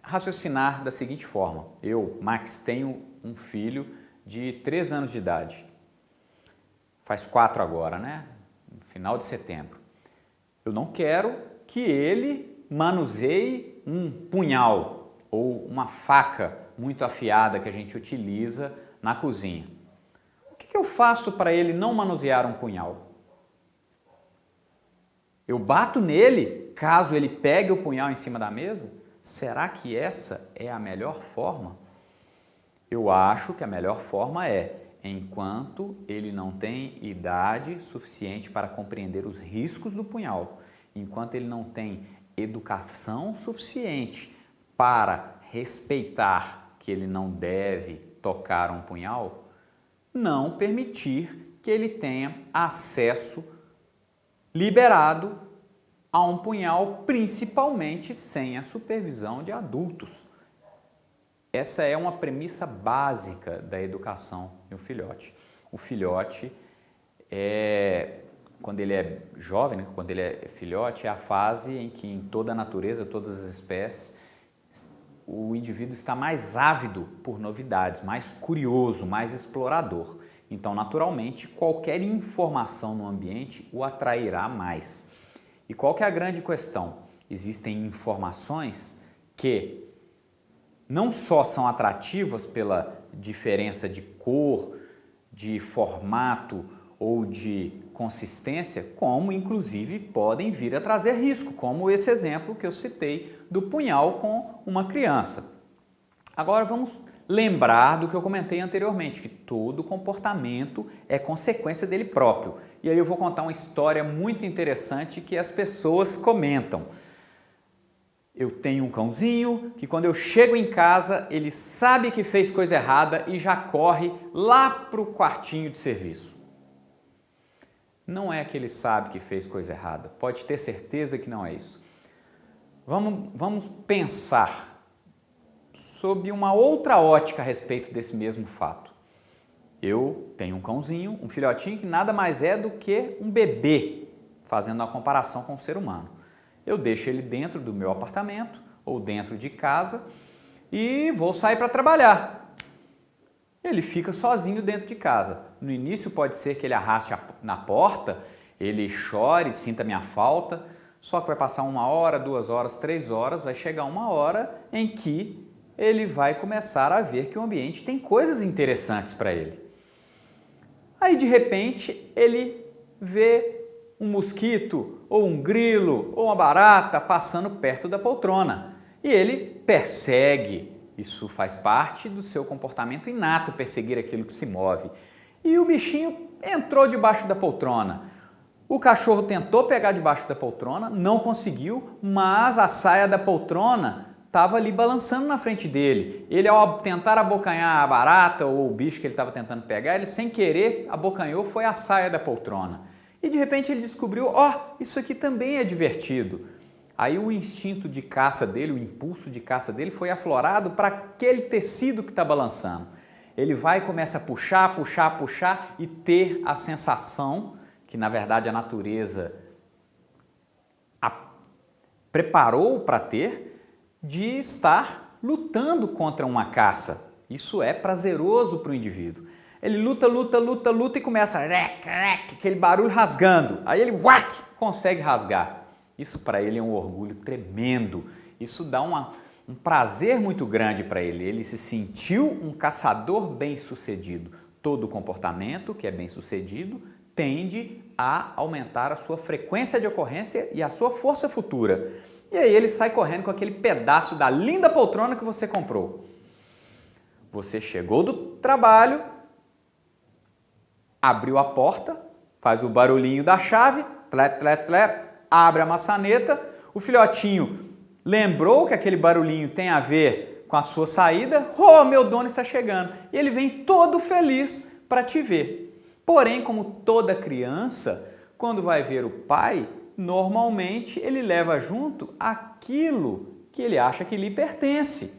raciocinar da seguinte forma. Eu, Max, tenho um filho de 3 anos de idade. Faz 4 agora, né? No final de setembro. Eu não quero que ele manuseie um punhal ou uma faca muito afiada que a gente utiliza na cozinha. O que eu faço para ele não manusear um punhal? Eu bato nele caso ele pegue o punhal em cima da mesa? Será que essa é a melhor forma? Eu acho que a melhor forma é, enquanto ele não tem idade suficiente para compreender os riscos do punhal, enquanto ele não tem educação suficiente para respeitar que ele não deve tocar um punhal, não permitir que ele tenha acesso liberado a um punhal, principalmente sem a supervisão de adultos. Essa é uma premissa básica da educação de um filhote. O filhote, quando ele é jovem, né, quando ele é filhote, é a fase em que em toda a natureza, todas as espécies, o indivíduo está mais ávido por novidades, mais curioso, mais explorador. Então, naturalmente, qualquer informação no ambiente o atrairá mais. E qual que é a grande questão? Existem informações que não só são atrativas pela diferença de cor, de formato ou de consistência, como inclusive podem vir a trazer risco, como esse exemplo que eu citei do punhal com uma criança. Agora vamos lembrar do que eu comentei anteriormente, que todo comportamento é consequência dele próprio. E aí eu vou contar uma história muito interessante que as pessoas comentam. Eu tenho um cãozinho que quando eu chego em casa, ele sabe que fez coisa errada e já corre lá para o quartinho de serviço. Não é que ele sabe que fez coisa errada, pode ter certeza que não é isso. Vamos pensar sob uma outra ótica a respeito desse mesmo fato. Eu tenho um cãozinho, um filhotinho que nada mais é do que um bebê, fazendo uma comparação com o ser humano. Eu deixo ele dentro do meu apartamento ou dentro de casa e vou sair para trabalhar. Ele fica sozinho dentro de casa. No início pode ser que ele arraste na porta, ele chore, sinta minha falta, só que vai passar 1 hora, 2 horas, 3 horas, vai chegar uma hora em que ele vai começar a ver que o ambiente tem coisas interessantes para ele. Aí, de repente, ele vê um mosquito, ou um grilo, ou uma barata passando perto da poltrona. E ele persegue. Isso faz parte do seu comportamento inato, perseguir aquilo que se move. E o bichinho entrou debaixo da poltrona. O cachorro tentou pegar debaixo da poltrona, não conseguiu, mas a saia da poltrona estava ali balançando na frente dele. Ele, ao tentar abocanhar a barata ou o bicho que ele estava tentando pegar, ele sem querer abocanhou, foi a saia da poltrona. E de repente ele descobriu, isso aqui também é divertido. Aí o instinto de caça dele, o impulso de caça dele foi aflorado para aquele tecido que está balançando. Ele vai e começa a puxar, puxar, puxar e ter a sensação que na verdade a natureza preparou para ter, de estar lutando contra uma caça. Isso é prazeroso para o indivíduo. Ele luta, luta, luta, luta e começa aquele barulho rasgando. Aí ele consegue rasgar. Isso para ele é um orgulho tremendo. Isso dá um prazer muito grande para ele. Ele se sentiu um caçador bem-sucedido. Todo comportamento que é bem-sucedido tende a aumentar a sua frequência de ocorrência e a sua força futura. E aí ele sai correndo com aquele pedaço da linda poltrona que você comprou. Você chegou do trabalho, abriu a porta, faz o barulhinho da chave, tlep, tlep, tlep, abre a maçaneta, o filhotinho lembrou que aquele barulhinho tem a ver com a sua saída, meu dono está chegando. E ele vem todo feliz para te ver. Porém, como toda criança, quando vai ver o pai, normalmente ele leva junto aquilo que ele acha que lhe pertence.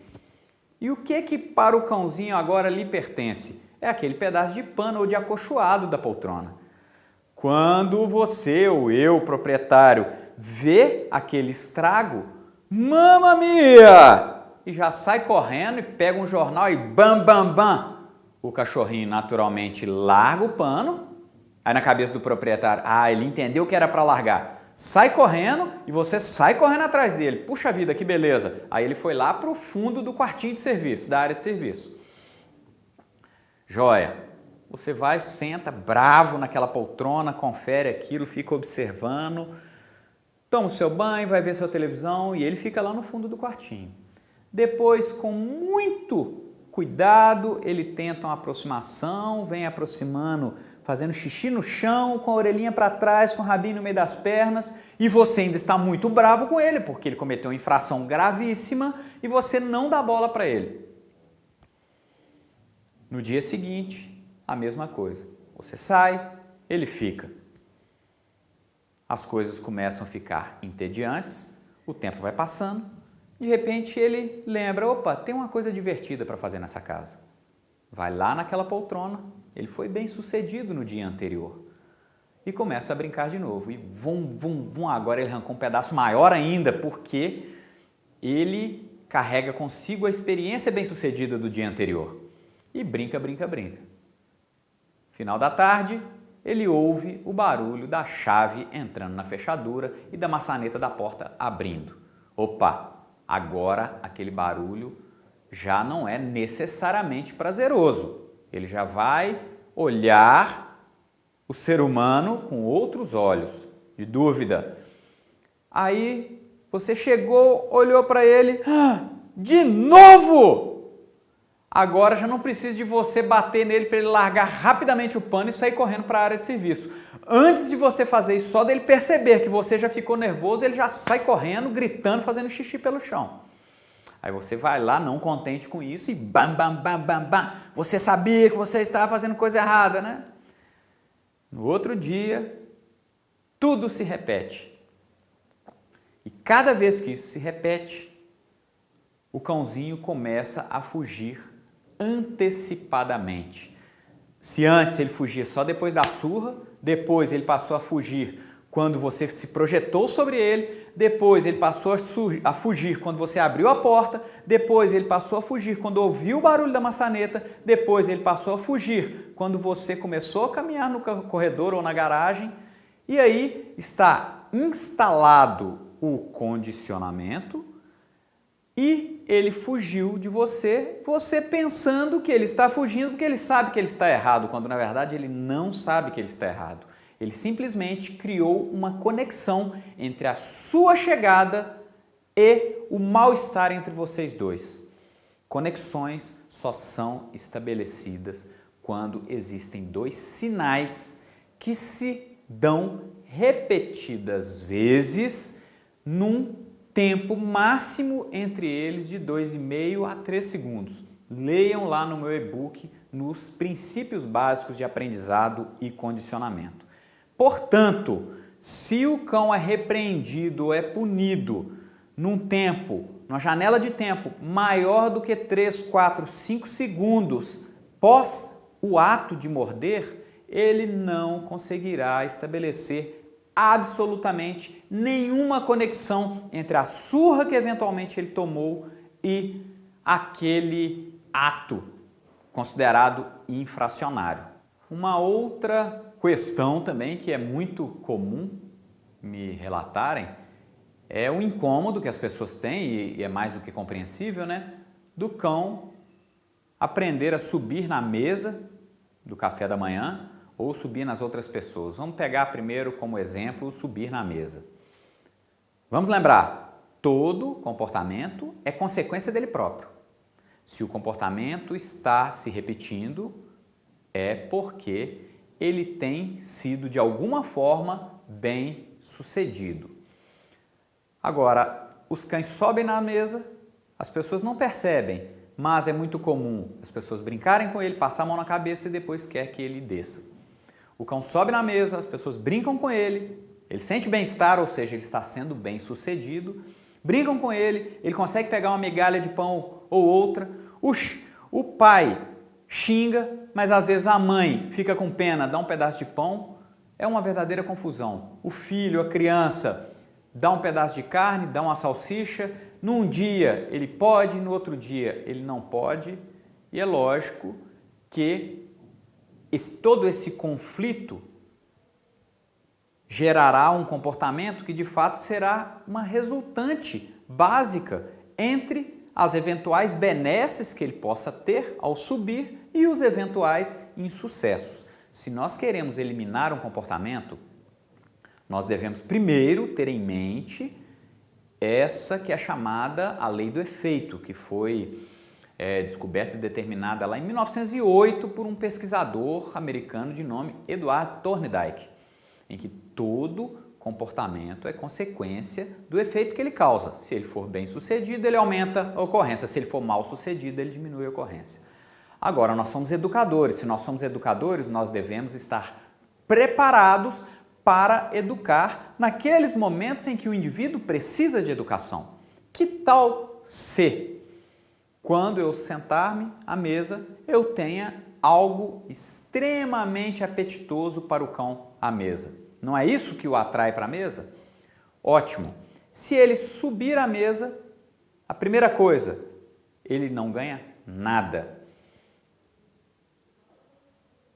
E o que para o cãozinho agora lhe pertence? É aquele pedaço de pano ou de acolchoado da poltrona. Quando você ou eu, proprietário, vê aquele estrago, mamma mia! E já sai correndo e pega um jornal e bam, bam, bam. O cachorrinho naturalmente larga o pano, aí na cabeça do proprietário, ele entendeu que era para largar. Sai correndo e você sai correndo atrás dele. Puxa vida, que beleza. Aí ele foi lá para o fundo do quartinho de serviço, da área de serviço. Joia. Você vai, senta bravo naquela poltrona, confere aquilo, fica observando, toma o seu banho, vai ver sua televisão e ele fica lá no fundo do quartinho. Depois, com muito cuidado, ele tenta uma aproximação, vem aproximando, fazendo xixi no chão, com a orelhinha para trás, com o rabinho no meio das pernas, e você ainda está muito bravo com ele, porque ele cometeu uma infração gravíssima e você não dá bola para ele. No dia seguinte, a mesma coisa. Você sai, ele fica. As coisas começam a ficar entediantes, o tempo vai passando, de repente ele lembra, opa, tem uma coisa divertida para fazer nessa casa. Vai lá naquela poltrona, ele foi bem sucedido no dia anterior e começa a brincar de novo. E vum, vum, vum, agora ele arrancou um pedaço maior ainda, porque ele carrega consigo a experiência bem sucedida do dia anterior. E brinca, brinca, brinca. Final da tarde, ele ouve o barulho da chave entrando na fechadura e da maçaneta da porta abrindo. Opa, agora aquele barulho já não é necessariamente prazeroso. Ele já vai olhar o ser humano com outros olhos, de dúvida. Aí você chegou, olhou para ele, de novo! Agora já não precisa de você bater nele para ele largar rapidamente o pano e sair correndo para a área de serviço. Antes de você fazer isso, só dele perceber que você já ficou nervoso, ele já sai correndo, gritando, fazendo xixi pelo chão. Aí você vai lá, não contente com isso, e bam, bam, bam, bam, bam. Você sabia que você estava fazendo coisa errada, né? No outro dia, tudo se repete. E cada vez que isso se repete, o cãozinho começa a fugir antecipadamente. Se antes ele fugia só depois da surra, depois ele passou a fugir quando você se projetou sobre ele, depois ele passou a fugir quando você abriu a porta, depois ele passou a fugir quando ouviu o barulho da maçaneta, depois ele passou a fugir quando você começou a caminhar no corredor ou na garagem, e aí está instalado o condicionamento e ele fugiu de você, você pensando que ele está fugindo porque ele sabe que ele está errado, quando na verdade ele não sabe que ele está errado. Ele simplesmente criou uma conexão entre a sua chegada e o mal-estar entre vocês dois. Conexões só são estabelecidas quando existem dois sinais que se dão repetidas vezes num tempo máximo entre eles de 2,5 a 3 segundos. Leiam lá no meu e-book nos princípios básicos de aprendizado e condicionamento. Portanto, se o cão é repreendido ou é punido numa janela de tempo maior do que 3, 4, 5 segundos pós o ato de morder, ele não conseguirá estabelecer absolutamente nenhuma conexão entre a surra que eventualmente ele tomou e aquele ato considerado infracionário. Uma outra questão também que é muito comum me relatarem é o incômodo que as pessoas têm, e é mais do que compreensível, né? Do cão aprender a subir na mesa do café da manhã ou subir nas outras pessoas. Vamos pegar primeiro como exemplo o subir na mesa. Vamos lembrar, todo comportamento é consequência dele próprio. Se o comportamento está se repetindo, é porque ele tem sido de alguma forma bem sucedido. Agora, os cães sobem na mesa, as pessoas não percebem, mas é muito comum as pessoas brincarem com ele, passar a mão na cabeça e depois quer que ele desça. O cão sobe na mesa, as pessoas brincam com ele sente bem-estar, ou seja, ele está sendo bem-sucedido, brincam com ele consegue pegar uma migalha de pão ou outra. O pai xinga, mas às vezes a mãe fica com pena, dá um pedaço de pão. É uma verdadeira confusão. O filho, a criança, dá um pedaço de carne, dá uma salsicha. Num dia ele pode, no outro dia ele não pode. E é lógico que todo esse conflito gerará um comportamento que de fato será uma resultante básica entre as eventuais benesses que ele possa ter ao subir e os eventuais insucessos. Se nós queremos eliminar um comportamento, nós devemos primeiro ter em mente essa que é chamada a lei do efeito, que foi descoberta e determinada lá em 1908 por um pesquisador americano de nome Edward Thorndike, em que todo comportamento é consequência do efeito que ele causa. Se ele for bem sucedido, ele aumenta a ocorrência. Se ele for mal sucedido, ele diminui a ocorrência. Agora, nós somos educadores. Se nós somos educadores, nós devemos estar preparados para educar naqueles momentos em que o indivíduo precisa de educação. Que tal se, quando eu sentar-me à mesa, eu tenha algo extremamente apetitoso para o cão à mesa? Não é isso que o atrai para a mesa? Ótimo. Se ele subir à mesa, a primeira coisa, ele não ganha nada.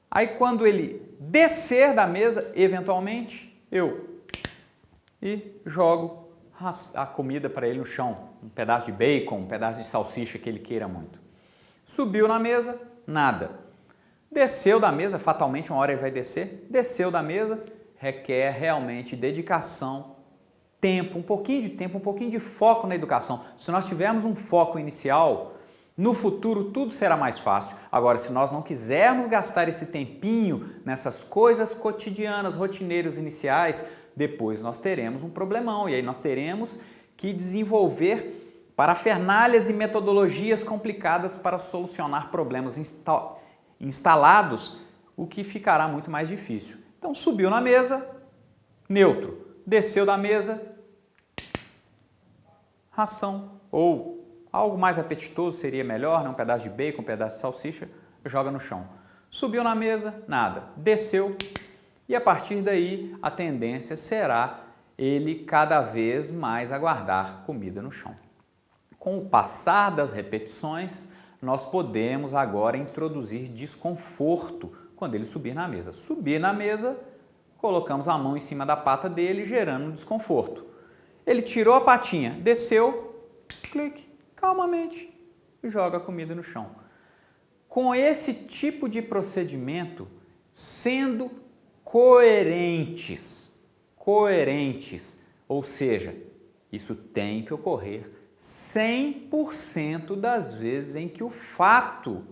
Aí quando ele descer da mesa, eventualmente, eu jogo a comida para ele no chão, um pedaço de bacon, um pedaço de salsicha que ele queira muito. Subiu na mesa, nada. Desceu da mesa, fatalmente uma hora ele vai descer, desceu da mesa, requer realmente dedicação, tempo, um pouquinho de foco na educação. Se nós tivermos um foco inicial, no futuro tudo será mais fácil. Agora, se nós não quisermos gastar esse tempinho nessas coisas cotidianas, rotineiras iniciais, depois nós teremos um problemão e aí nós teremos que desenvolver parafernálias e metodologias complicadas para solucionar problemas instalados, o que ficará muito mais difícil. Então, subiu na mesa, neutro. Desceu da mesa, ração. Ou algo mais apetitoso seria melhor, né? Um pedaço de bacon, um pedaço de salsicha, joga no chão. Subiu na mesa, nada. Desceu e a partir daí a tendência será ele cada vez mais aguardar comida no chão. Com o passar das repetições, nós podemos agora introduzir desconforto quando ele subir na mesa. Subir na mesa, colocamos a mão em cima da pata dele, gerando um desconforto. Ele tirou a patinha, desceu, clique, calmamente, e joga a comida no chão. Com esse tipo de procedimento, sendo coerentes, ou seja, isso tem que ocorrer 100% das vezes em que o fato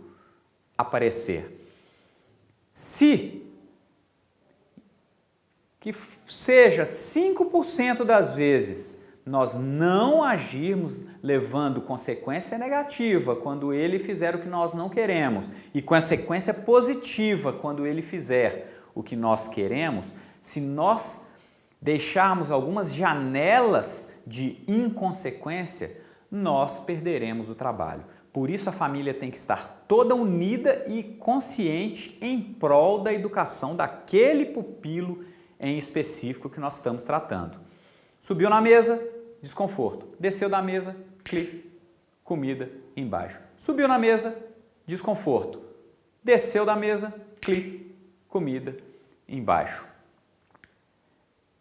aparecer. Se que seja 5% das vezes nós não agirmos levando consequência negativa quando ele fizer o que nós não queremos e consequência positiva quando ele fizer o que nós queremos, se nós deixarmos algumas janelas de inconsequência, nós perderemos o trabalho. Por isso a família tem que estar toda unida e consciente em prol da educação daquele pupilo em específico que nós estamos tratando. Subiu na mesa, desconforto. Desceu da mesa, clique, comida embaixo. Subiu na mesa, desconforto. Desceu da mesa, clique, comida embaixo.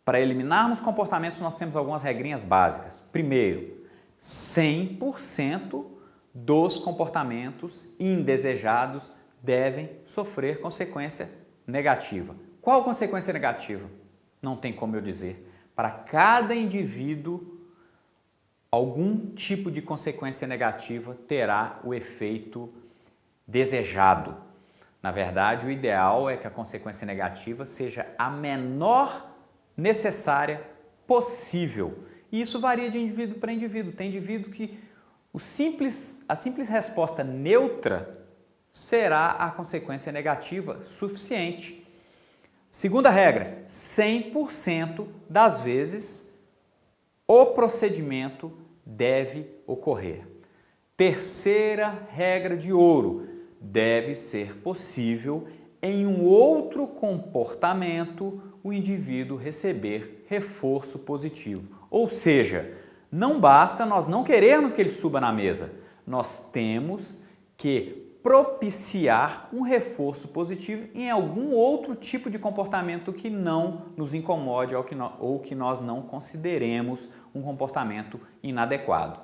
Para eliminarmos comportamentos, nós temos algumas regrinhas básicas. Primeiro, 100% dos comportamentos indesejados devem sofrer consequência negativa. Qual consequência negativa? Não tem como eu dizer. Para cada indivíduo, algum tipo de consequência negativa terá o efeito desejado. Na verdade, o ideal é que a consequência negativa seja a menor necessária possível. E isso varia de indivíduo para indivíduo. Tem indivíduo que a simples resposta neutra será a consequência negativa suficiente. Segunda regra, 100% das vezes o procedimento deve ocorrer. Terceira regra de ouro, deve ser possível em um outro comportamento o indivíduo receber reforço positivo. Ou seja, não basta nós não querermos que ele suba na mesa, nós temos que propiciar um reforço positivo em algum outro tipo de comportamento que não nos incomode ou que nós não consideremos um comportamento inadequado.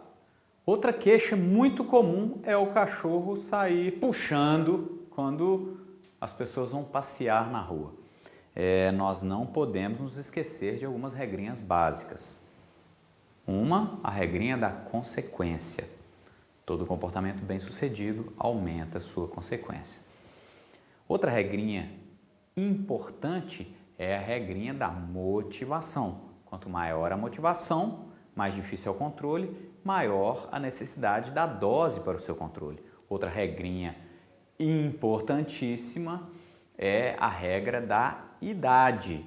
Outra queixa muito comum é o cachorro sair puxando quando as pessoas vão passear na rua. Nós não podemos nos esquecer de algumas regrinhas básicas. A regrinha da consequência. Todo comportamento bem-sucedido aumenta a sua consequência. Outra regrinha importante é a regrinha da motivação. Quanto maior a motivação, mais difícil é o controle, maior a necessidade da dose para o seu controle. Outra regrinha importantíssima é a regra da idade.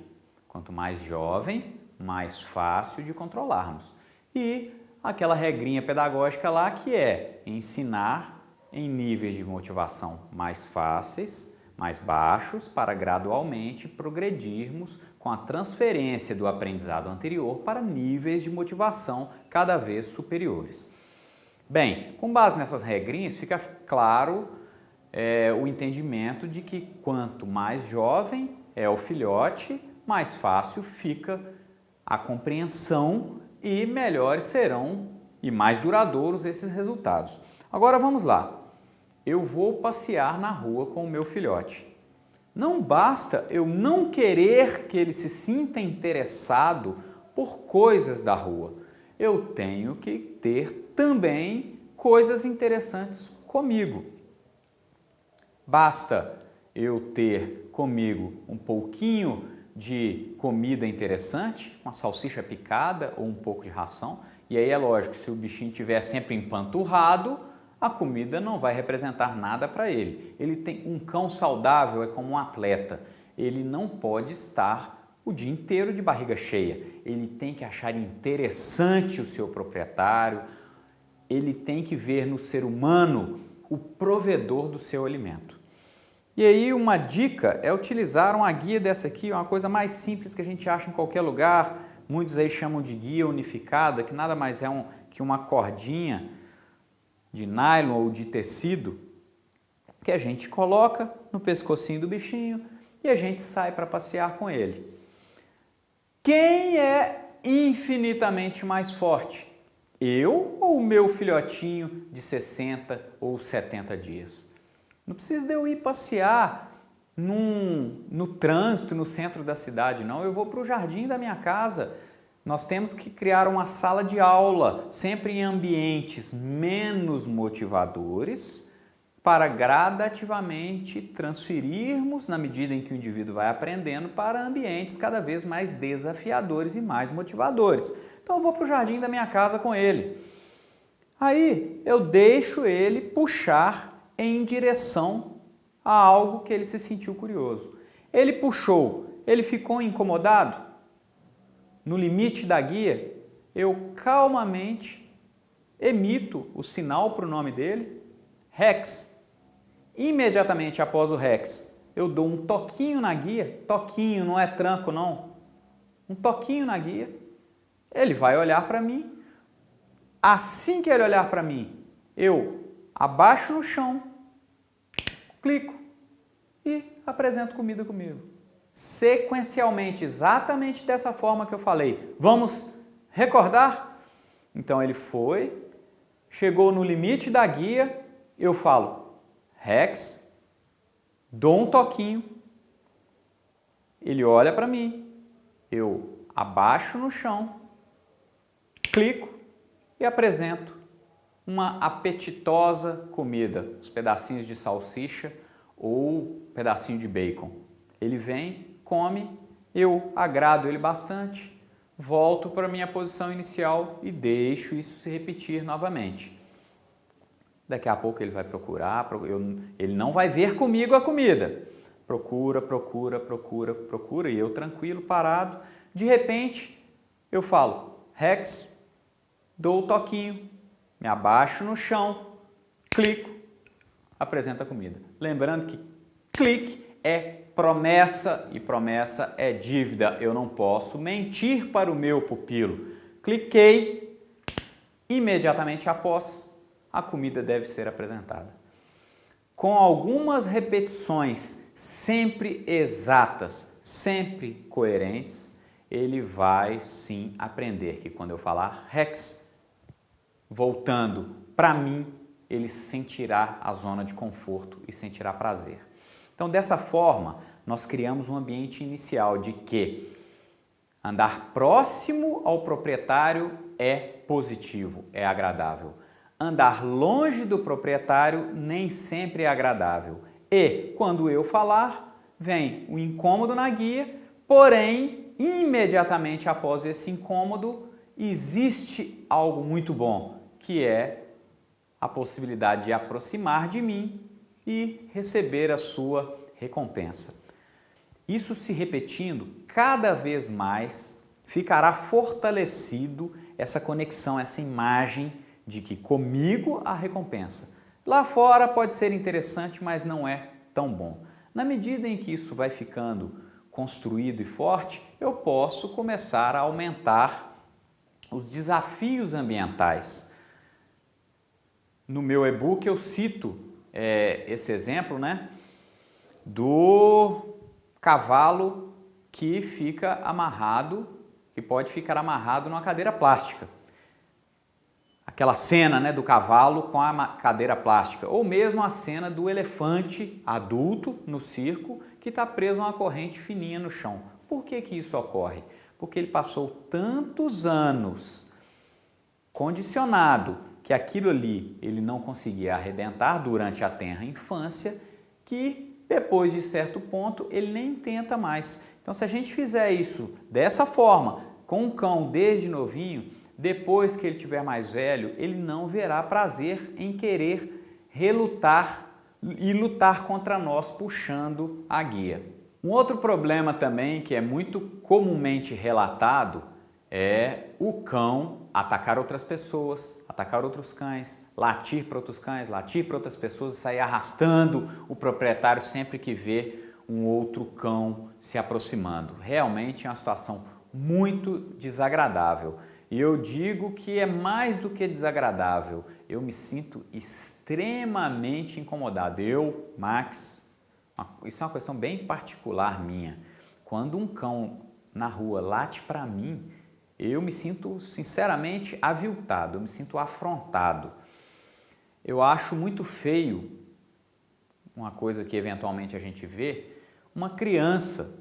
Quanto mais jovem, mais fácil de controlarmos. E aquela regrinha pedagógica lá que é ensinar em níveis de motivação mais fáceis, mais baixos, para gradualmente progredirmos com a transferência do aprendizado anterior para níveis de motivação cada vez superiores. Bem, com base nessas regrinhas fica claro o entendimento de que quanto mais jovem é o filhote, mais fácil fica a compreensão e melhores serão e mais duradouros esses resultados. Agora vamos lá. Eu vou passear na rua com o meu filhote. Não basta eu não querer que ele se sinta interessado por coisas da rua. Eu tenho que ter também coisas interessantes comigo. Basta eu ter comigo um pouquinho de comida interessante, uma salsicha picada ou um pouco de ração. E aí é lógico, se o bichinho estiver sempre empanturrado, a comida não vai representar nada para ele. Um cão saudável é como um atleta. Ele não pode estar o dia inteiro de barriga cheia. Ele tem que achar interessante o seu proprietário. Ele tem que ver no ser humano o provedor do seu alimento. E aí uma dica é utilizar uma guia dessa aqui, uma coisa mais simples que a gente acha em qualquer lugar. Muitos aí chamam de guia unificada, que nada mais é que uma cordinha de nylon ou de tecido que a gente coloca no pescocinho do bichinho e a gente sai para passear com ele. Quem é infinitamente mais forte? Eu ou o meu filhotinho de 60 ou 70 dias? Não precisa de eu ir passear no trânsito, no centro da cidade, não. Eu vou para o jardim da minha casa. Nós temos que criar uma sala de aula, sempre em ambientes menos motivadores, para gradativamente transferirmos, na medida em que o indivíduo vai aprendendo, para ambientes cada vez mais desafiadores e mais motivadores. Então eu vou para o jardim da minha casa com ele. Aí eu deixo ele puxar em direção a algo que ele se sentiu curioso. Ele puxou, ele ficou incomodado? No limite da guia, eu calmamente emito o sinal para o nome dele, Rex. Imediatamente após o Rex, eu dou um toquinho na guia, toquinho, não é tranco não, um toquinho na guia, ele vai olhar para mim. Assim que ele olhar para mim, eu abaixo no chão, clico e apresento comida comigo. Sequencialmente, exatamente dessa forma que eu falei. Vamos recordar? Então ele foi, chegou no limite da guia, eu falo Rex, dou um toquinho, ele olha para mim, eu abaixo no chão, clico e apresento uma apetitosa comida, os pedacinhos de salsicha ou pedacinho de bacon. Ele vem, come, eu agrado ele bastante, volto para a minha posição inicial e deixo isso se repetir novamente. Daqui a pouco ele vai procurar, ele não vai ver comigo a comida. procura, procura, procura, procura, e eu tranquilo, parado. De repente, eu falo, Rex, dou o toquinho, me abaixo no chão, clico, apresenta a comida. Lembrando que clique é promessa e promessa é dívida. Eu não posso mentir para o meu pupilo. Cliquei, imediatamente após, a comida deve ser apresentada. Com algumas repetições sempre exatas, sempre coerentes, ele vai sim aprender que quando eu falar Rex, voltando para mim, ele sentirá a zona de conforto e sentirá prazer. Então, dessa forma, nós criamos um ambiente inicial de que andar próximo ao proprietário é positivo, é agradável. Andar longe do proprietário nem sempre é agradável. E, quando eu falar, vem o incômodo na guia, porém, imediatamente após esse incômodo, existe algo muito bom, que é a possibilidade de aproximar de mim e receber a sua recompensa. Isso se repetindo, cada vez mais ficará fortalecido essa conexão, essa imagem de que comigo a recompensa. Lá fora pode ser interessante, mas não é tão bom. Na medida em que isso vai ficando construído e forte, eu posso começar a aumentar os desafios ambientais. No meu e-book eu cito esse exemplo, né, do cavalo que fica amarrado, que pode ficar amarrado numa cadeira plástica. Aquela cena, né, do cavalo com a cadeira plástica, ou mesmo a cena do elefante adulto no circo que está preso a uma corrente fininha no chão. Por que que isso ocorre? Porque ele passou tantos anos condicionado que aquilo ali ele não conseguia arrebentar durante a tenra infância, que depois de certo ponto ele nem tenta mais. Então, se a gente fizer isso dessa forma, com o cão desde novinho, depois que ele tiver mais velho, ele não verá prazer em querer relutar e lutar contra nós puxando a guia. Um outro problema também que é muito comumente relatado é o cão atacar outras pessoas, atacar outros cães, latir para outros cães, latir para outras pessoas e sair arrastando o proprietário sempre que vê um outro cão se aproximando. Realmente é uma situação muito desagradável. E eu digo que é mais do que desagradável, eu me sinto extremamente incomodado. Eu, Max, isso é uma questão bem particular minha. Quando um cão na rua late para mim, eu me sinto sinceramente aviltado, eu me sinto afrontado. Eu acho muito feio, uma coisa que eventualmente a gente vê, uma criança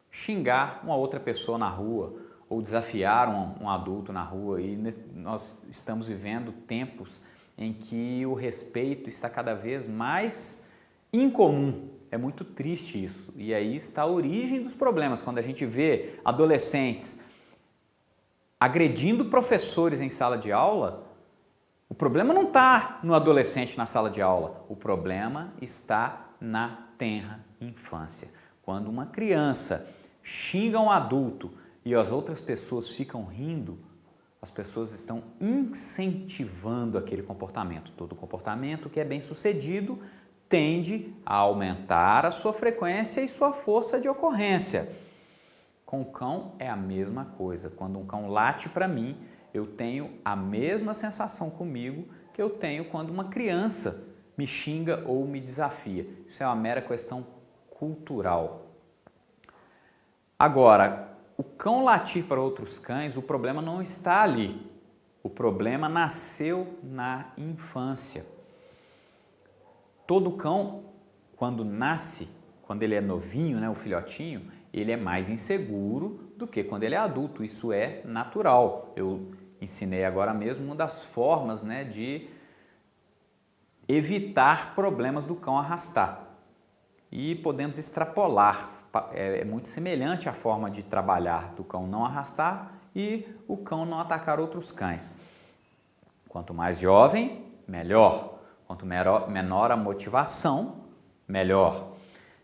xingar uma outra pessoa na rua, ou desafiar um adulto na rua, e nós estamos vivendo tempos em que o respeito está cada vez mais incomum. É muito triste isso, e aí está a origem dos problemas, quando a gente vê adolescentes agredindo professores em sala de aula. O problema não está no adolescente na sala de aula, o problema está na tenra infância. Quando uma criança xinga um adulto e as outras pessoas ficam rindo, as pessoas estão incentivando aquele comportamento. Todo comportamento que é bem sucedido tende a aumentar a sua frequência e sua força de ocorrência. Com o cão é a mesma coisa. Quando um cão late para mim, eu tenho a mesma sensação comigo que eu tenho quando uma criança me xinga ou me desafia. Isso é uma mera questão cultural. Agora, o cão latir para outros cães, o problema não está ali. O problema nasceu na infância. Todo cão, quando nasce, quando ele é novinho, né, o filhotinho, ele é mais inseguro do que quando ele é adulto. Isso é natural. Eu ensinei agora mesmo uma das formas, né, de evitar problemas do cão arrastar. E podemos extrapolar. É muito semelhante à forma de trabalhar do cão não arrastar e o cão não atacar outros cães. Quanto mais jovem, melhor. Quanto menor a motivação, melhor.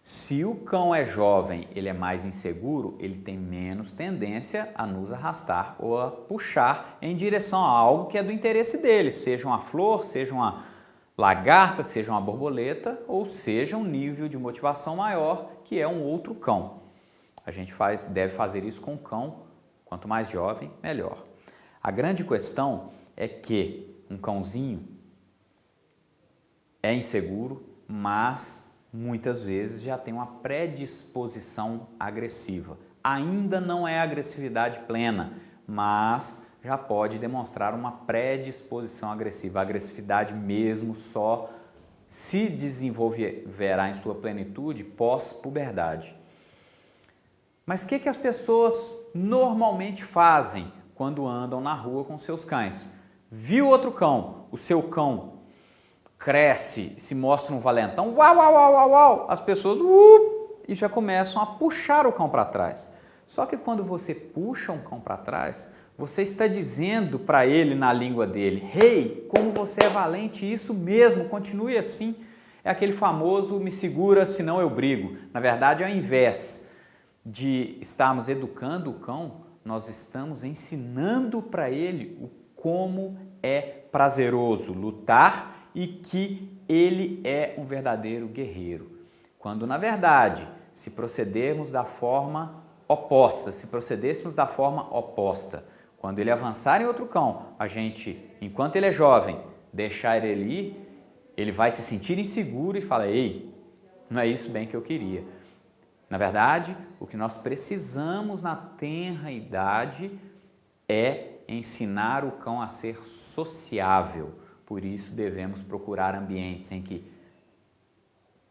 Se o cão é jovem, ele é mais inseguro, ele tem menos tendência a nos arrastar ou a puxar em direção a algo que é do interesse dele, seja uma flor, seja uma lagarta, seja uma borboleta ou seja um nível de motivação maior que é um outro cão. A gente deve fazer isso com o cão, quanto mais jovem, melhor. A grande questão é que um cãozinho é inseguro, mas muitas vezes já tem uma predisposição agressiva. Ainda não é agressividade plena, mas já pode demonstrar uma predisposição agressiva. A agressividade mesmo só se desenvolverá em sua plenitude pós-puberdade. Mas o que as pessoas normalmente fazem quando andam na rua com seus cães? Viu outro cão, o seu cão cresce, se mostra um valentão, uau, uau, uau, uau, uau, as pessoas e já começam a puxar o cão para trás. Só que quando você puxa um cão para trás, você está dizendo para ele na língua dele, hey, como você é valente, isso mesmo, continue assim. É aquele famoso me segura, senão eu brigo. Na verdade, ao invés de estarmos educando o cão, nós estamos ensinando para ele o como é prazeroso lutar e que ele é um verdadeiro guerreiro. Quando, na verdade, se procedêssemos da forma oposta, quando ele avançar em outro cão, a gente, enquanto ele é jovem, deixar ele ir, ele vai se sentir inseguro e fala, ei, não é isso bem que eu queria. Na verdade, o que nós precisamos na tenra idade é ensinar o cão a ser sociável. Por isso, devemos procurar ambientes em que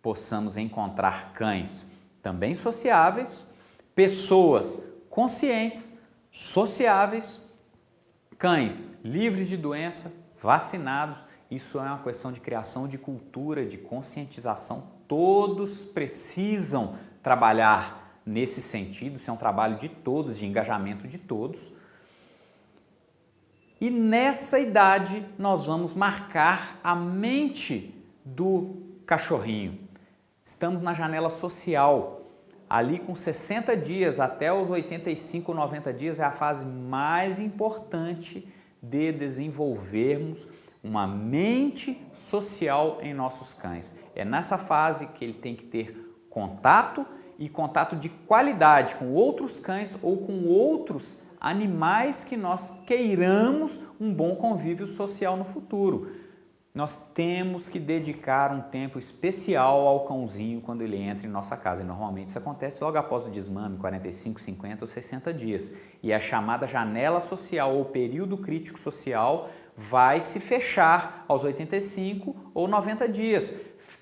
possamos encontrar cães também sociáveis, pessoas conscientes, sociáveis, cães livres de doença, vacinados. Isso é uma questão de criação de cultura, de conscientização. Todos precisam trabalhar nesse sentido. Isso é um trabalho de todos, de engajamento de todos. E nessa idade nós vamos marcar a mente do cachorrinho. Estamos na janela social, ali com 60 dias até os 85, 90 dias é a fase mais importante de desenvolvermos uma mente social em nossos cães. É nessa fase que ele tem que ter contato e contato de qualidade com outros cães ou com outros animais que nós queiramos um bom convívio social no futuro. Nós temos que dedicar um tempo especial ao cãozinho quando ele entra em nossa casa. E normalmente isso acontece logo após o desmame, 45, 50 ou 60 dias. E a chamada janela social ou período crítico social vai se fechar aos 85 ou 90 dias.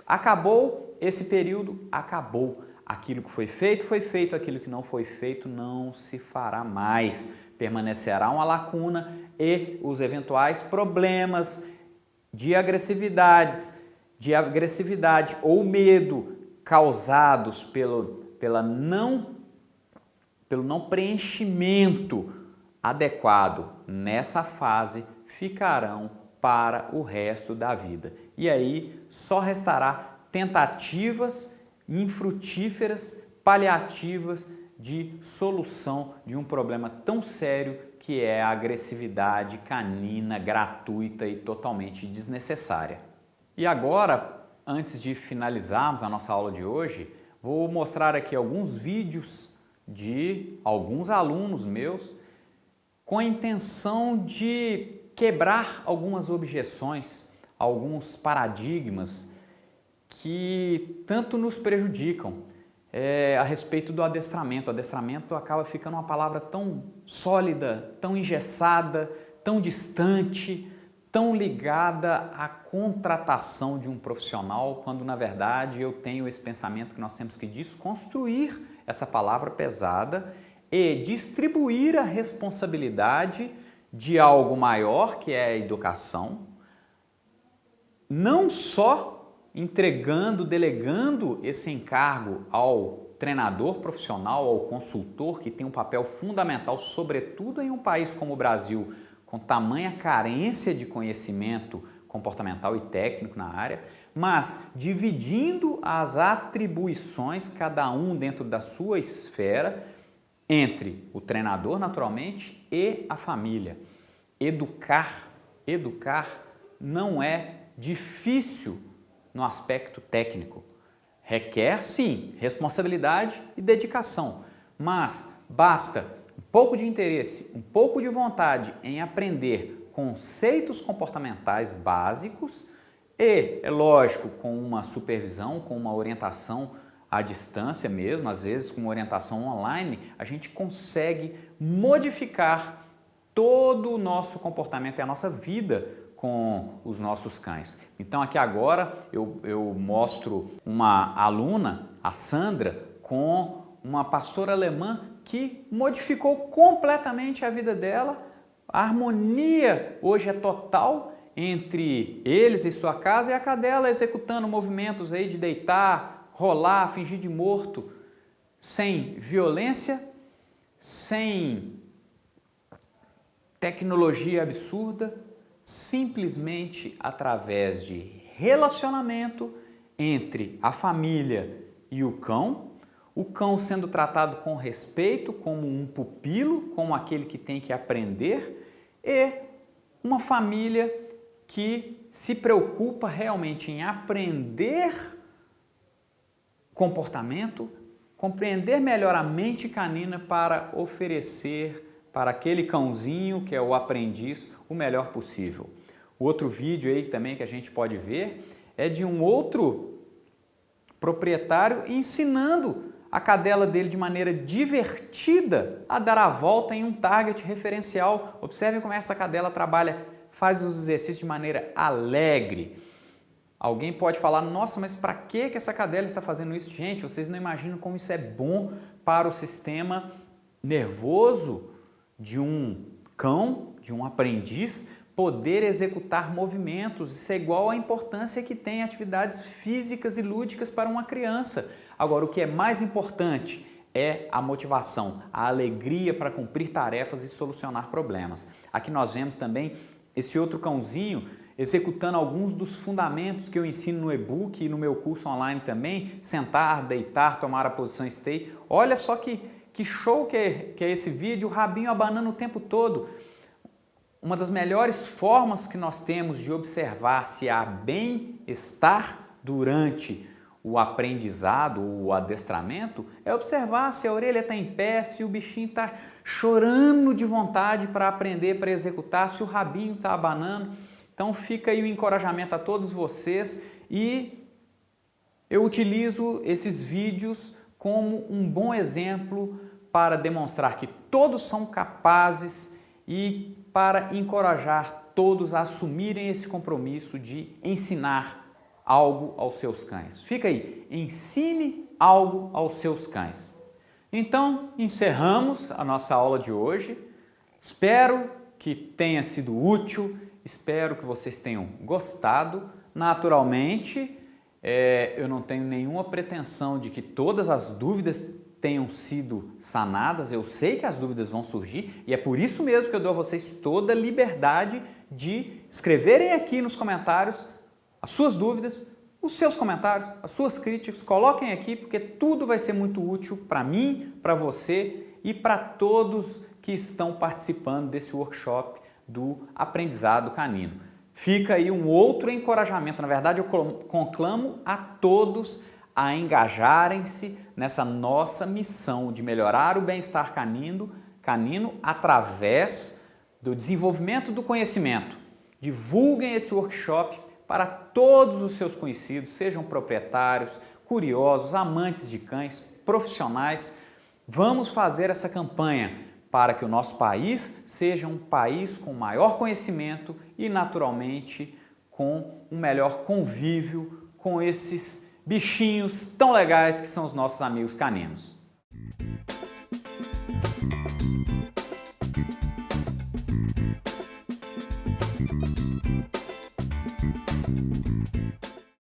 Acabou esse período? Acabou. Aquilo que foi feito, aquilo que não foi feito não se fará mais. Permanecerá uma lacuna e os eventuais problemas de agressividade ou medo causados pelo não preenchimento adequado nessa fase ficarão para o resto da vida. E aí só restará tentativas infrutíferas, paliativas de solução de um problema tão sério que é a agressividade canina gratuita e totalmente desnecessária. E agora, antes de finalizarmos a nossa aula de hoje, vou mostrar aqui alguns vídeos de alguns alunos meus com a intenção de quebrar algumas objeções, alguns paradigmas que tanto nos prejudicam a respeito do adestramento. O adestramento acaba ficando uma palavra tão sólida, tão engessada, tão distante, tão ligada à contratação de um profissional, quando na verdade eu tenho esse pensamento que nós temos que desconstruir essa palavra pesada e distribuir a responsabilidade de algo maior, que é a educação, não só delegando esse encargo ao treinador profissional, ao consultor, que tem um papel fundamental, sobretudo em um país como o Brasil, com tamanha carência de conhecimento comportamental e técnico na área, mas dividindo as atribuições, cada um dentro da sua esfera, entre o treinador, naturalmente, e a família. Educar não é difícil no aspecto técnico. Requer, sim, responsabilidade e dedicação, mas basta um pouco de interesse, um pouco de vontade em aprender conceitos comportamentais básicos e, é lógico, com uma supervisão, com uma orientação à distância mesmo, às vezes com uma orientação online, a gente consegue modificar todo o nosso comportamento e a nossa vida com os nossos cães. Então aqui agora eu mostro uma aluna, a Sandra, com uma pastora alemã que modificou completamente a vida dela. A harmonia hoje é total entre eles e sua casa e a cadela executando movimentos aí de deitar, rolar, fingir de morto, sem violência, sem tecnologia absurda, simplesmente através de relacionamento entre a família e o cão sendo tratado com respeito, como um pupilo, como aquele que tem que aprender, e uma família que se preocupa realmente em aprender comportamento, compreender melhor a mente canina para oferecer para aquele cãozinho que é o aprendiz o melhor possível. O outro vídeo aí também que a gente pode ver é de um outro proprietário ensinando a cadela dele de maneira divertida a dar a volta em um target referencial. Observem como essa cadela trabalha, faz os exercícios de maneira alegre. Alguém pode falar, nossa, mas para que essa cadela está fazendo isso? Gente, vocês não imaginam como isso é bom para o sistema nervoso de um cão, de um aprendiz, poder executar movimentos. Isso é igual à importância que tem atividades físicas e lúdicas para uma criança. Agora, o que é mais importante é a motivação, a alegria para cumprir tarefas e solucionar problemas. Aqui nós vemos também esse outro cãozinho executando alguns dos fundamentos que eu ensino no e-book e no meu curso online também, sentar, deitar, tomar a posição stay. Olha só que show que é esse vídeo, o rabinho abanando o tempo todo. Uma das melhores formas que nós temos de observar se há bem-estar durante o aprendizado, o adestramento, é observar se a orelha está em pé, se o bichinho está chorando de vontade para aprender, para executar, se o rabinho está abanando. Então fica aí o encorajamento a todos vocês e eu utilizo esses vídeos como um bom exemplo para demonstrar que todos são capazes e para encorajar todos a assumirem esse compromisso de ensinar algo aos seus cães. Fica aí, ensine algo aos seus cães. Então, encerramos a nossa aula de hoje. Espero que tenha sido útil, espero que vocês tenham gostado. Naturalmente, eu não tenho nenhuma pretensão de que todas as dúvidas tenham sido sanadas, eu sei que as dúvidas vão surgir e é por isso mesmo que eu dou a vocês toda a liberdade de escreverem aqui nos comentários as suas dúvidas, os seus comentários, as suas críticas, coloquem aqui porque tudo vai ser muito útil para mim, para você e para todos que estão participando desse workshop do aprendizado canino. Fica aí um outro encorajamento, na verdade eu conclamo a todos a engajarem-se nessa nossa missão de melhorar o bem-estar canino através do desenvolvimento do conhecimento. Divulguem esse workshop para todos os seus conhecidos, sejam proprietários, curiosos, amantes de cães, profissionais. Vamos fazer essa campanha para que o nosso país seja um país com maior conhecimento e, naturalmente, com um melhor convívio com esses bichinhos tão legais que são os nossos amigos caninos.